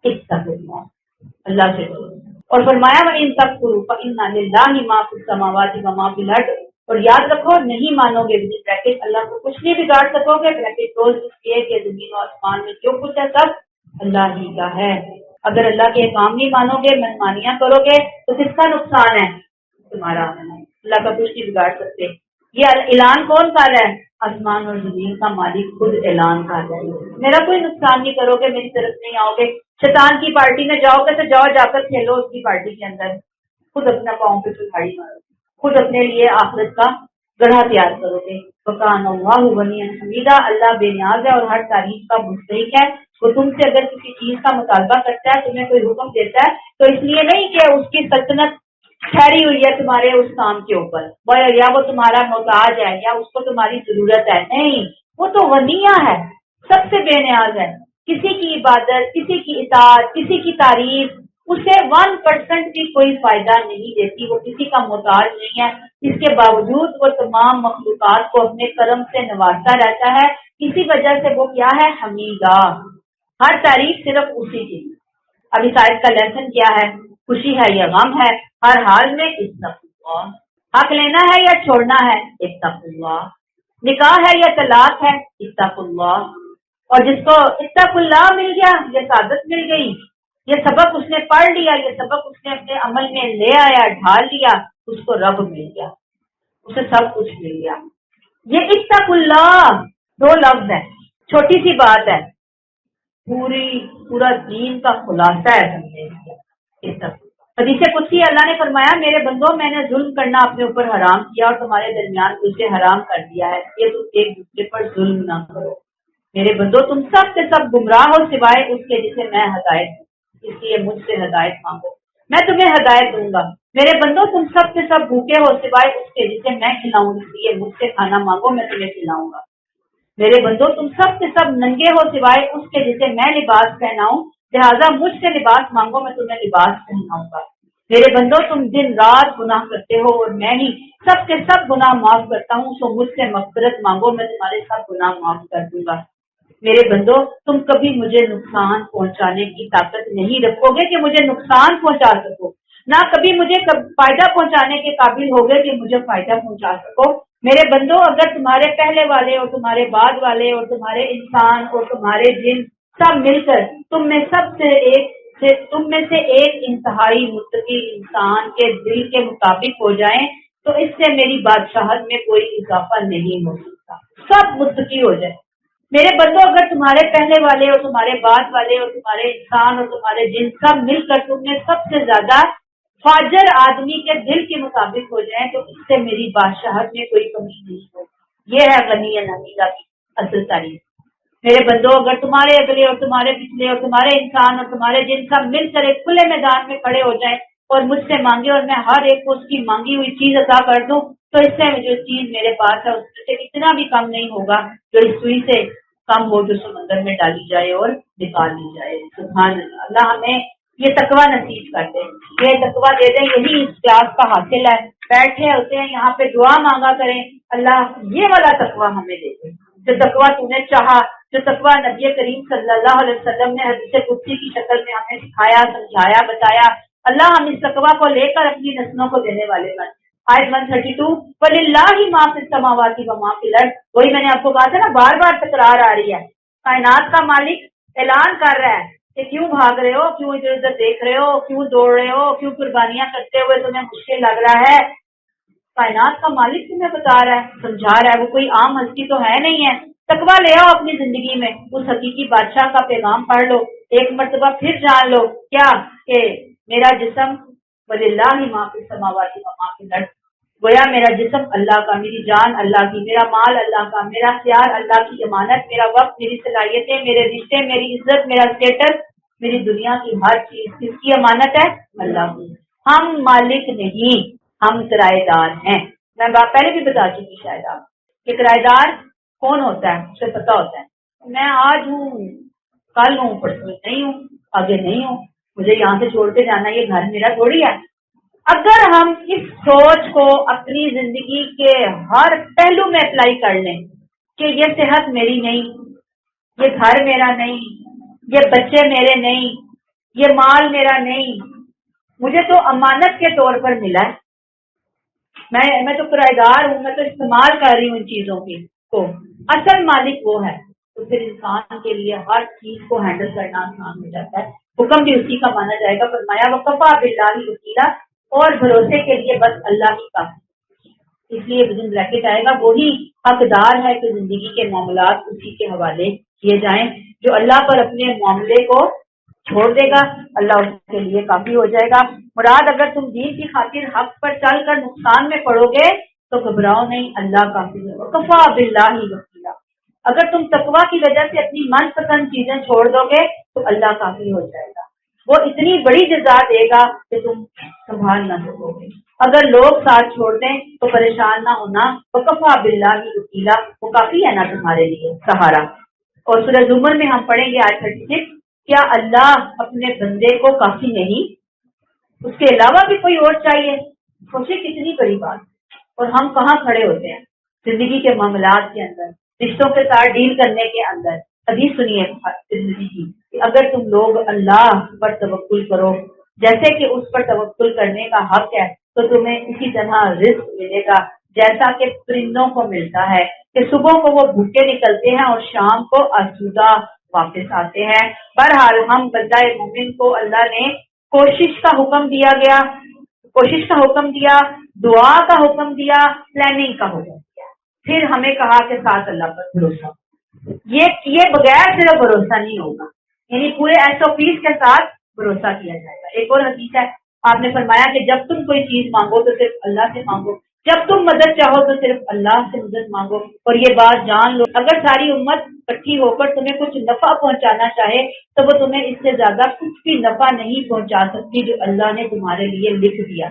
اتقوا اللہ، اللہ سے ڈرو، اور فرمایا وَإِن تَكْفُرُوا فَإِنَّ لِلَّهِ مَا فِي السَّمَاوَاتِ وَمَا فِي الْأَرْضِ، اور یاد رکھو نہیں مانو گے بریکٹ اللہ کو کچھ نہیں بگاڑ سکو گے، بریکٹ کلوز اس لیے کہ زمین و آسمان میں جو کچھ ہے سب اللہ ہی کا ہے۔ اگر اللہ کے احکام نہیں مانو گے، منمانیاں کرو گے تو کس کا نقصان ہے؟ تمہارا۔ اللہ کا کچھ نہیں بگاڑ سکتے۔ یہ اعلان کون کر رہا ہے؟ آسمان اور زمین کا مالک خود اعلان کر رہا ہے، میرا کوئی نقصان نہیں کرو گے، میری طرف نہیں آؤ گے۔ شیطان کی پارٹی میں جاؤ گے تو جاؤ، جا کر کھیلو اس کی پارٹی کے اندر، خود اپنا پاؤں پہ کھاڑی مارو، خود اپنے لیے آخرت کا گڑھا تیار کرو گے۔ وَكَانَ اللَّهُ غَنِيًّا حَمِيدًا، اللہ بے نیاز ہے اور ہر تعریف کا مستحق ہے۔ وہ تم سے اگر کسی چیز کا مطالبہ کرتا ہے، تمہیں کوئی حکم دیتا ہے تو اس لیے نہیں کہ اس کی سلطنت ٹھہری ہوئی ہے تمہارے اس کام کے اوپر، یا وہ تمہارا محتاج ہے یا اس کو تمہاری ضرورت ہے، نہیں، وہ تو غنیہ ہے، سب سے بے نیاز ہے۔ کسی کی عبادت، کسی کی اطاعت، کسی کی تعریف اسے 1% بھی کوئی فائدہ نہیں دیتی، وہ کسی کا محتاج نہیں ہے، اس کے باوجود وہ تمام مخلوقات کو اپنے کرم سے نوازتا رہتا ہے، اسی وجہ سے وہ کیا ہے؟ حمیدہ، ہر تعریف صرف اسی کی۔ اب اس آیت کا لیسن کیا ہے؟ خوشی ہے یا غم ہے، ہر حال میں اتقوا اللہ، حق لینا ہے یا چھوڑنا ہے، اتقوا اللہ، نکاح ہے یا طلاق ہے، اتقوا اللہ، اور جس کو اتقوا اللہ مل گیا، یہ سعادت مل گئی، یہ سبق اس نے پڑھ لیا، یہ سبق اس نے اپنے عمل میں لے آیا، ڈھال لیا، اس کو رب مل گیا، اسے سب کچھ مل گیا۔ یہ اتقوا اللہ 2 لفظ ہے، چھوٹی سی بات ہے، پورا دین کا خلاصہ ہے سمجھے۔ حدیث قدسی اللہ نے فرمایا میرے بندو میں نے ظلم کرنا اپنے اوپر حرام کیا اور تمہارے درمیان اسے حرام کر دیا ہے، یہ تم ایک دوسرے پر ظلم نہ کرو۔ میرے بندو تم سب سے سب گمراہ ہو سوائے اس کے جسے میں ہدایت دوں، اس لیے مجھ سے ہدایت مانگو، میں تمہیں ہدایت دوں گا۔ میرے بندو تم سب سے سب بھوکے ہو سوائے اس کے جسے میں کھلاؤں، اس لیے مجھ سے کھانا مانگو، میں تمہیں کھلاؤں گا۔ میرے بندو تم سب سے سب ننگے ہو سوائے اس کے جسے میں لباس پہناؤں، لہٰذا مجھ سے لباس مانگو، میں تمہیں لباس پہناؤں گا۔ میرے بندو تم دن رات گناہ کرتے ہو اور میں ہی سب کے سب گناہ معاف کرتا ہوں، سو مجھ سے مغفرت مانگو، میں تمہارے سب گناہ معاف کر دوں گا۔ میرے بندو تم کبھی مجھے نقصان پہنچانے کی طاقت نہیں رکھو گے کہ مجھے نقصان پہنچا سکو، نہ کبھی مجھے فائدہ پہنچانے کے قابل ہوگے کہ مجھے فائدہ پہنچا سکو۔ میرے بندو اگر تمہارے پہلے والے اور تمہارے بعد والے اور تمہارے انسان اور تمہارے جن سب مل کر تم میں سے ایک انتہائی متقی انسان کے دل کے مطابق ہو جائیں تو اس سے میری بادشاہت میں کوئی اضافہ نہیں ہو سکتا، سب متقی ہو جائیں۔ میرے بندو اگر تمہارے پہلے والے اور تمہارے بعد والے اور تمہارے انسان اور تمہارے جن سب مل کر تم میں سب سے زیادہ فاجر آدمی کے دل کے مطابق ہو جائیں تو اس سے میری بادشاہت میں کوئی کمی نہیں ہوگی۔ یہ ہے غنی حمیدہ کی اصل تعریف۔ میرے بندو اگر تمہارے اگلے اور تمہارے پچھلے اور تمہارے انسان اور تمہارے جن سب مل کر ایک کھلے میدان میں کھڑے ہو جائیں اور مجھ سے مانگے اور میں ہر ایک کو اس کی مانگی ہوئی چیز عطا کر دوں تو اس سے جو چیز میرے پاس ہے اس سے اتنا بھی کم نہیں ہوگا جو اس سوئی سے کم ہو جو سمندر میں ڈالی جائے اور نکال لی جائے۔ سبحان اللہ، اللہ ہمیں یہ تقویٰ نصیب کر دے، یہ تقویٰ دے دیں، یہی اس کلاس کا حاصل ہے۔ بیٹھے ہوتے ہیں یہاں پہ دعا مانگا کریں، اللہ یہ والا تقویٰ ہمیں دے دے جو تقویٰ تو نے چاہا، جو تقویٰ نبی کریم صلی اللہ علیہ وسلم نے حدیث قدسی کی شکل میں ہمیں سکھایا، سمجھایا، بتایا۔ اللہ ہم اس تقویٰ کو لے کر اپنی نسلوں کو دینے والے بن۔ آیت 132 وَلِلَّهِ مَا فِي السَّمَاوَاتِ وَمَا فِي الْأَرْضِ، وہی میں نے آپ کو کہا تھا نا، بار بار تکرار آ رہی ہے. کائنات کا مالک اعلان کر رہا ہے کہ کیوں بھاگ رہے ہو، کیوں ادھر ادھر دیکھ رہے ہو، کیوں دوڑ رہے ہو، کیوں قربانیاں کرتے ہوئے تمہیں مشکل لگ رہا ہے. کائنات کا مالک تمہیں بتا رہا ہے، سمجھا رہا ہے. وہ کوئی عام ہستی تو ہے نہیں ہے. تقویٰ لے آؤ اپنی زندگی میں، اس حقیقی بادشاہ کا پیغام پڑھ لو، ایک مرتبہ پھر جان لو کیا کہ میرا جسم وَلِلَّهِ مَا فِي السَّمَاوَاتِ وَمَا فِي الْأَرْضِ، گویا میرا جسم اللہ کا، میری جان اللہ کی، میرا مال اللہ کا، میرا اختیار اللہ کی امانت، میرا وقت، میری صلاحیتیں، میرے رشتے، میری عزت، میرا اسٹیٹس، میری دنیا کی ہر چیز کس کی امانت ہے؟ اللہ کی. ہم مالک نہیں، ہم کرایہ دار ہیں. میں پہلے بھی بتا چکی شاید آپ کہ کرایہ دار کون ہوتا ہے، اسے پتا ہوتا ہے. میں آج ہوں، کل ہوں، پرسوں نہیں ہوں، آگے نہیں ہوں، مجھے یہاں سے چھوڑ کے جانا، یہ گھر میرا تھوڑی ہے. اگر ہم اس سوچ کو اپنی زندگی کے ہر پہلو میں اپلائی کر لیں کہ یہ صحت میری نہیں، یہ گھر میرا نہیں، یہ بچے میرے نہیں، یہ مال میرا نہیں، مجھے تو امانت کے طور پر ملا ہے، میں تو کرایہ دار ہوں، میں تو استعمال کر رہی ہوں ان چیزوں کی کو، اصل مالک وہ ہے. تو پھر انسان کے لیے ہر چیز کو ہینڈل کرنا آسان ہو جاتا ہے. حکم بھی اسی کا مانا جائے گا. فرمایا وَكَفَىٰ بِاللَّهِ وَكِيلًا، اور بھروسے کے لیے بس اللہ ہی کا. اس لیے بدن بریکٹ آئے گا، وہی حقدار ہے کہ زندگی کے معاملات اسی کے حوالے کیے جائیں. جو اللہ پر اپنے معاملے کو چھوڑ دے گا، اللہ اس کے لیے کافی ہو جائے گا. مراد اگر تم دین کی خاطر حق پر چل کر نقصان میں پڑو گے تو گھبراؤ نہیں، اللہ کافی ہے. وَكَفَىٰ بِاللَّهِ وَكِيلًا، اگر تم تقویٰ کی وجہ سے اپنی من پسند چیزیں چھوڑ دو گے تو اللہ کافی ہو جائے گا. وہ اتنی بڑی جزا دے گا کہ تم سنبھال نہ سکو گے. اگر لوگ ساتھ چھوڑ دیں تو پریشان نہ ہونا، وَكَفَىٰ بِاللَّهِ وَكِيلًا، وہ کافی ہے نا تمہارے لیے سہارا. اور سورہ زمر میں ہم پڑھیں گے آیت 36، کیا اللہ اپنے بندے کو کافی نہیں، اس کے علاوہ بھی کوئی اور چاہیے؟ سوچے کتنی بڑی بات. اور ہم کہاں کھڑے ہوتے ہیں زندگی کے معاملات کے اندر، رشتوں کے ساتھ ڈیل کرنے کے اندر. حدیث سنیے زندگی کی کہ اگر تم لوگ اللہ پر توکل کرو جیسے کہ اس پر توکل کرنے کا حق ہے تو تمہیں اسی طرح رزق ملے گا جیسا کہ پرندوں کو ملتا ہے کہ صبح کو وہ بھوکے نکلتے ہیں اور شام کو آسودہ واپس آتے ہیں. بہرحال ہم بندہ مومن کو اللہ نے کوشش کا حکم دیا گیا، کوشش کا حکم دیا، دعا کا حکم دیا، پلاننگ کا حکم دیا، پھر ہمیں کہا کہ ساتھ اللہ پر بھروسہ. یہ بغیر صرف بھروسہ نہیں ہوگا، یعنی پورے SOPs کے ساتھ بھروسہ کیا جائے گا. ایک اور حدیث ہے، آپ نے فرمایا کہ جب تم کوئی چیز مانگو تو صرف اللہ سے مانگو، جب تم مدد چاہو تو صرف اللہ سے مدد مانگو. اور یہ بات جان لو، اگر ساری امت اکٹھی ہو کر تمہیں کچھ نفع پہنچانا چاہے تو وہ تمہیں اس سے زیادہ کچھ بھی نفع نہیں پہنچا سکتی جو اللہ نے تمہارے لیے لکھ دیا.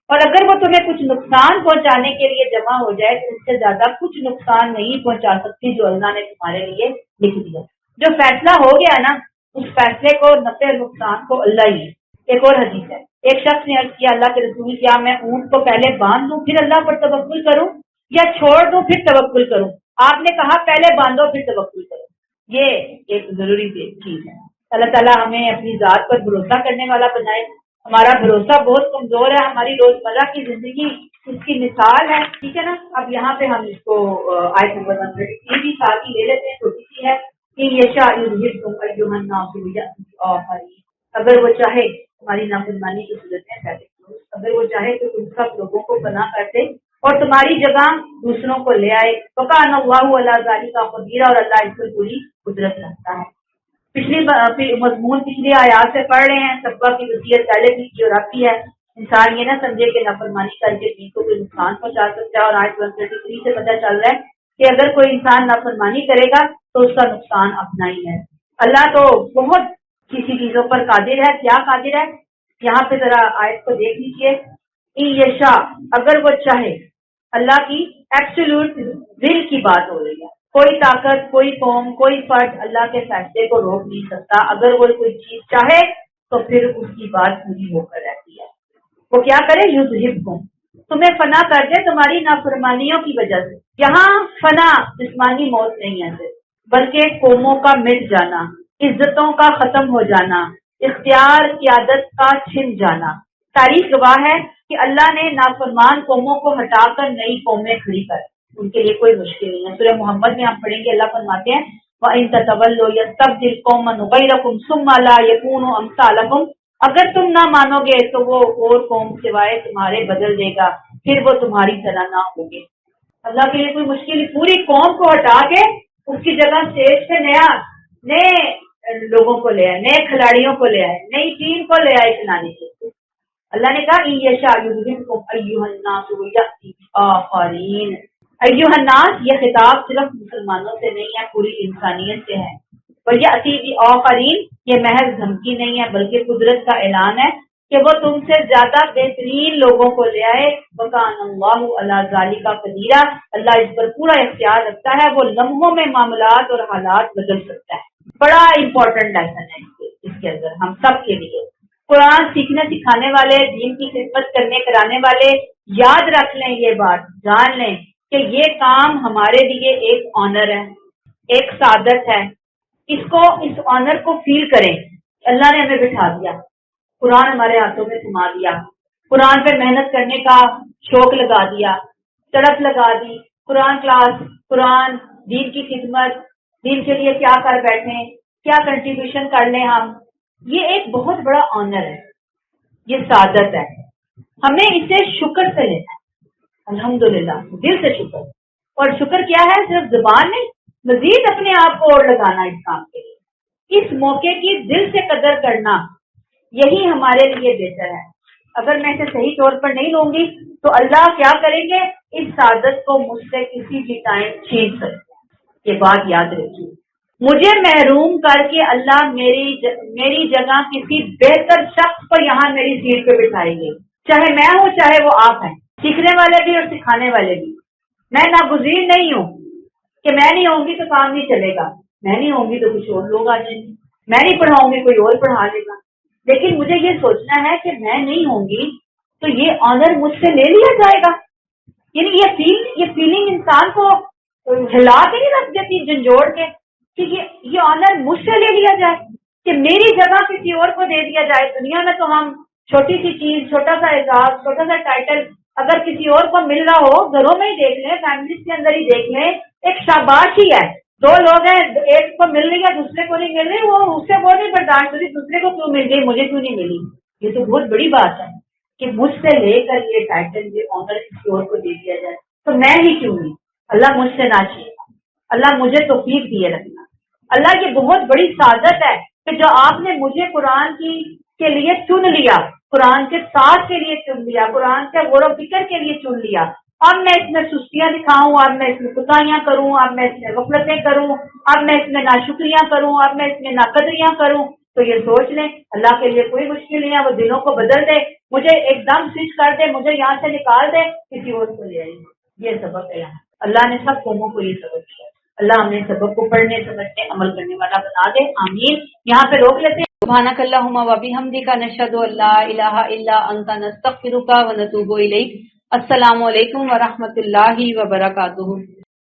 اور اگر وہ تمہیں کچھ نقصان پہنچانے کے لیے جمع ہو جائے تو اس سے زیادہ کچھ نقصان نہیں پہنچا سکتی جو اللہ نے تمہارے لیے لکھ دیا. جو فیصلہ ہو گیا نا، اس فیصلے کو نفع نقصان کو اللہ ہی. ایک اور حدیث ہے، ایک شخص نے عرض کیا اللہ کے رسول، کیا میں اونٹ کو پہلے باندھ دوں پھر اللہ پر توکل کروں یا چھوڑ دوں پھر توکل کروں؟ آپ نے کہا پہلے باندھو پھر توکل کرو. یہ ایک ضروری چیز ہے. اللہ تعالیٰ ہمیں اپنی ذات پر بھروسہ کرنے والا بنائے. ہمارا بھروسہ بہت کمزور ہے، ہماری روزمرہ کی زندگی اس کی مثال ہے. ٹھیک ہے نا. اب یہاں پہ ہم اس کو آیت نمبر 133 بھی ساتھ ہی لے لیتے ہیں، چھوٹی سی ہے کہ یشاء یذہبکم ایھا الناس ویأتی بآخرین، اگر وہ چاہے تمہاری نافرمانی کی صورت میں پیدا کرو، اگر وہ چاہے تو تم سب لوگوں کو فنا کر دے اور تمہاری جگہ دوسروں کو لے آئے. وکان اللہ علی ذلک قدیر، اور اللہ اس پر پوری قدرت رکھتا ہے. پچھلی مضمون پچھلی آیات سے پڑھ رہے ہیں. تقویٰ کی وصیت پہلے بھی جو رکھتی ہے، انسان یہ نہ سمجھے کہ نافرمانی کر کے دین کو کوئی نقصان پہنچا سکتا ہے. اور آیت 133 سے پتہ چل رہا ہے کہ اگر کوئی انسان نافرمانی کرے گا تو اس کا نقصان اپنا ہی ہے. اللہ تو بہت کسی چیزوں پر قادر ہے. کیا قادر ہے؟ یہاں پہ ذرا آیت کو دیکھ لیجیے. یشاء، اگر وہ چاہے، اللہ کی ایبسولوٹ ول کی بات ہو رہی ہے. کوئی طاقت، کوئی قوم، کوئی فرد اللہ کے فیصلے کو روک نہیں سکتا. اگر وہ کوئی چیز چاہے تو پھر اس کی بات پوری ہو کر رہتی ہے. وہ کیا کرے؟ یذہبکم، تمہیں فنا کر دے تمہاری نافرمانیوں کی وجہ سے. یہاں فنا جسمانی موت نہیں ہے، بلکہ قوموں کا مٹ جانا، عزتوں کا ختم ہو جانا، اختیار قیادت کا چھن جانا. تاریخ گواہ ہے کہ اللہ نے نافرمان قوموں کو ہٹا کر نئی قومیں کھڑی کر، ان کے لیے کوئی مشکل نہیں ہے۔ سورہ محمد میں ہم پڑھیں گے، اللہ فرماتے ہیں وَإِن تَتَوَلُّوا يَسْتَبْدِلْ قَوْمًا غَيْرَكُمْ ثُمَّ لَا يَكُونُوا أَمْثَالَكُمْ، اگر تم نہ مانو گے تو وہ اور قوم سوائے تمہارے بدل دے گا، پھر وہ تمہاری طرح نہ ہوں گے۔ اللہ کے لیے کوئی مشکل نہیں، پوری قوم کو ہٹا کے اس کی جگہ اسٹیج پہ نئے لوگوں کو لے آئے، نئے کھلاڑیوں کو لے آئے، نئی ٹیم کو لے آئے چلانے کے لیے۔ اللہ نے کہا یشاء یذہبکم ایھا الناس ویأتی بآخرین۔ ایھا الناس یہ خطاب صرف مسلمانوں سے نہیں ہے، پوری انسانیت سے ہے۔ ویأتی بآخرین یہ محض دھمکی نہیں ہے بلکہ قدرت کا اعلان ہے کہ وہ تم سے زیادہ بہترین لوگوں کو لے آئے۔ وکان اللہ علی ذالک قدیر، اللہ اس پر پورا اختیار رکھتا ہے، وہ لمحوں میں معاملات اور حالات بدل سکتا ہے۔ بڑا امپورٹنٹ لیسن ہے اس کے اندر ہم سب کے لیے۔ قرآن سیکھنے سکھانے والے، دین کی خدمت کرنے کرانے والے یاد رکھ لیں، یہ بات جان لیں کہ یہ کام ہمارے لیے ایک آنر ہے، ایک سعادت ہے۔ اس آنر کو فیل کریں۔ اللہ نے ہمیں بٹھا دیا، قرآن ہمارے ہاتھوں میں تھما دیا، قرآن پہ محنت کرنے کا شوق لگا دیا، تڑپ لگا دی، قرآن کلاس، قرآن، دین کی خدمت، دین کے لیے کیا کر بیٹھیں، کیا کنٹریبیوشن کر لیں ہم۔ یہ ایک بہت بڑا آنر ہے، یہ سعادت ہے، ہمیں اسے شکر سے لینا ہے، الحمدللہ دل سے شکر۔ اور شکر کیا ہے؟ صرف زبان نہیں، مزید اپنے آپ کو اور لگانا اس کام کے لیے، اس موقع کی دل سے قدر کرنا، یہی ہمارے لیے بہتر ہے۔ اگر میں اسے صحیح طور پر نہیں لوں گی تو اللہ کیا کریں گے؟ اس سعادت کو مجھ سے کسی بھی ٹائم چھین سکتے ہیں۔ یہ بات یاد رکھیے، مجھے محروم کر کے اللہ میری جگہ کسی بہتر شخص کو یہاں میری سیٹ پہ بٹھائیں گے، چاہے میں ہوں چاہے وہ آپ ہیں، سیکھنے والے بھی اور سکھانے والے بھی۔ میں ناگزیر نہیں ہوں کہ میں نہیں ہوں گی تو کام نہیں چلے گا، میں نہیں ہوں گی تو کچھ اور لوگ آ جائیں گے، میں نہیں پڑھاؤں گی کوئی اور پڑھا لے گا۔ لیکن مجھے یہ سوچنا ہے کہ میں نہیں ہوں گی تو یہ آنر مجھ سے لے لیا جائے گا۔ یعنی یہ فیلنگ انسان کو ہلا کے نہیں رکھ دیتی جھنجھوڑ کے کہ یہ آنر مجھ سے لے لیا جائے، کہ میری جگہ کسی اور کو دے دیا جائے۔ دنیا میں تو ہم چھوٹی سی چیز، چھوٹا سا اعزاز، چھوٹا سا ٹائٹل اگر کسی اور کو مل رہا ہو، گھروں میں ہی دیکھ لیں، فیملیز کے اندر ہی دیکھ لیں، ایک شاباش ہی ہے۔ دو لوگ ہیں، ایک کو مل رہی ہے دوسرے کو نہیں مل رہی، وہ اس سے وہ نہیں برداشت ہوتی، دوسرے کو کیوں مل گئی مجھے کیوں نہیں ملی۔ یہ تو بہت بڑی بات ہے کہ مجھ سے لے کر یہ ٹائٹل، یہ آنر کسی اور کو دے دیا جائے، تو میں ہی کیوں نہیں؟ اللہ مجھ سے نہ چاہیے، اللہ مجھے توفیق دیے رکھنا۔ اللہ کی بہت بڑی سعادت ہے کہ جو آپ نے مجھے قرآن کے لیے چن لیا، قرآن کے ساتھ کے لیے چن لیا، قرآن کے غور و فکر کے لیے چن لیا۔ اب میں اس میں سستیاں دکھاؤں، اب میں اس میں کوتاہیاں کروں، اب میں اس میں غفلتیں کروں، اب میں اس میں ناشکریاں کروں، اب میں اس میں ناقدریاں کروں، تو یہ سوچ لیں اللہ کے لیے کوئی مشکل نہیں ہے، وہ دلوں کو بدل دے، مجھے ایک دم سوئچ کر دے، مجھے یہاں سے نکال دے، کسی اور کو لے آئے۔ یہ سبق ہے یہاں، اللہ نے سب قوموں کو یہ سبق دیا۔ اللہ ہمیں سبق کو پڑھنے سمجھنے عمل کرنے والا بنا دے، آمین۔ یہاں پہ روک لیتے ہیں۔ سبحانک اللہم و بحمدک، نشہد ان لا الہ الا انت، نستغفرک و نتوب الیک۔ السلام علیکم ورحمۃ اللہ وبرکاتہ۔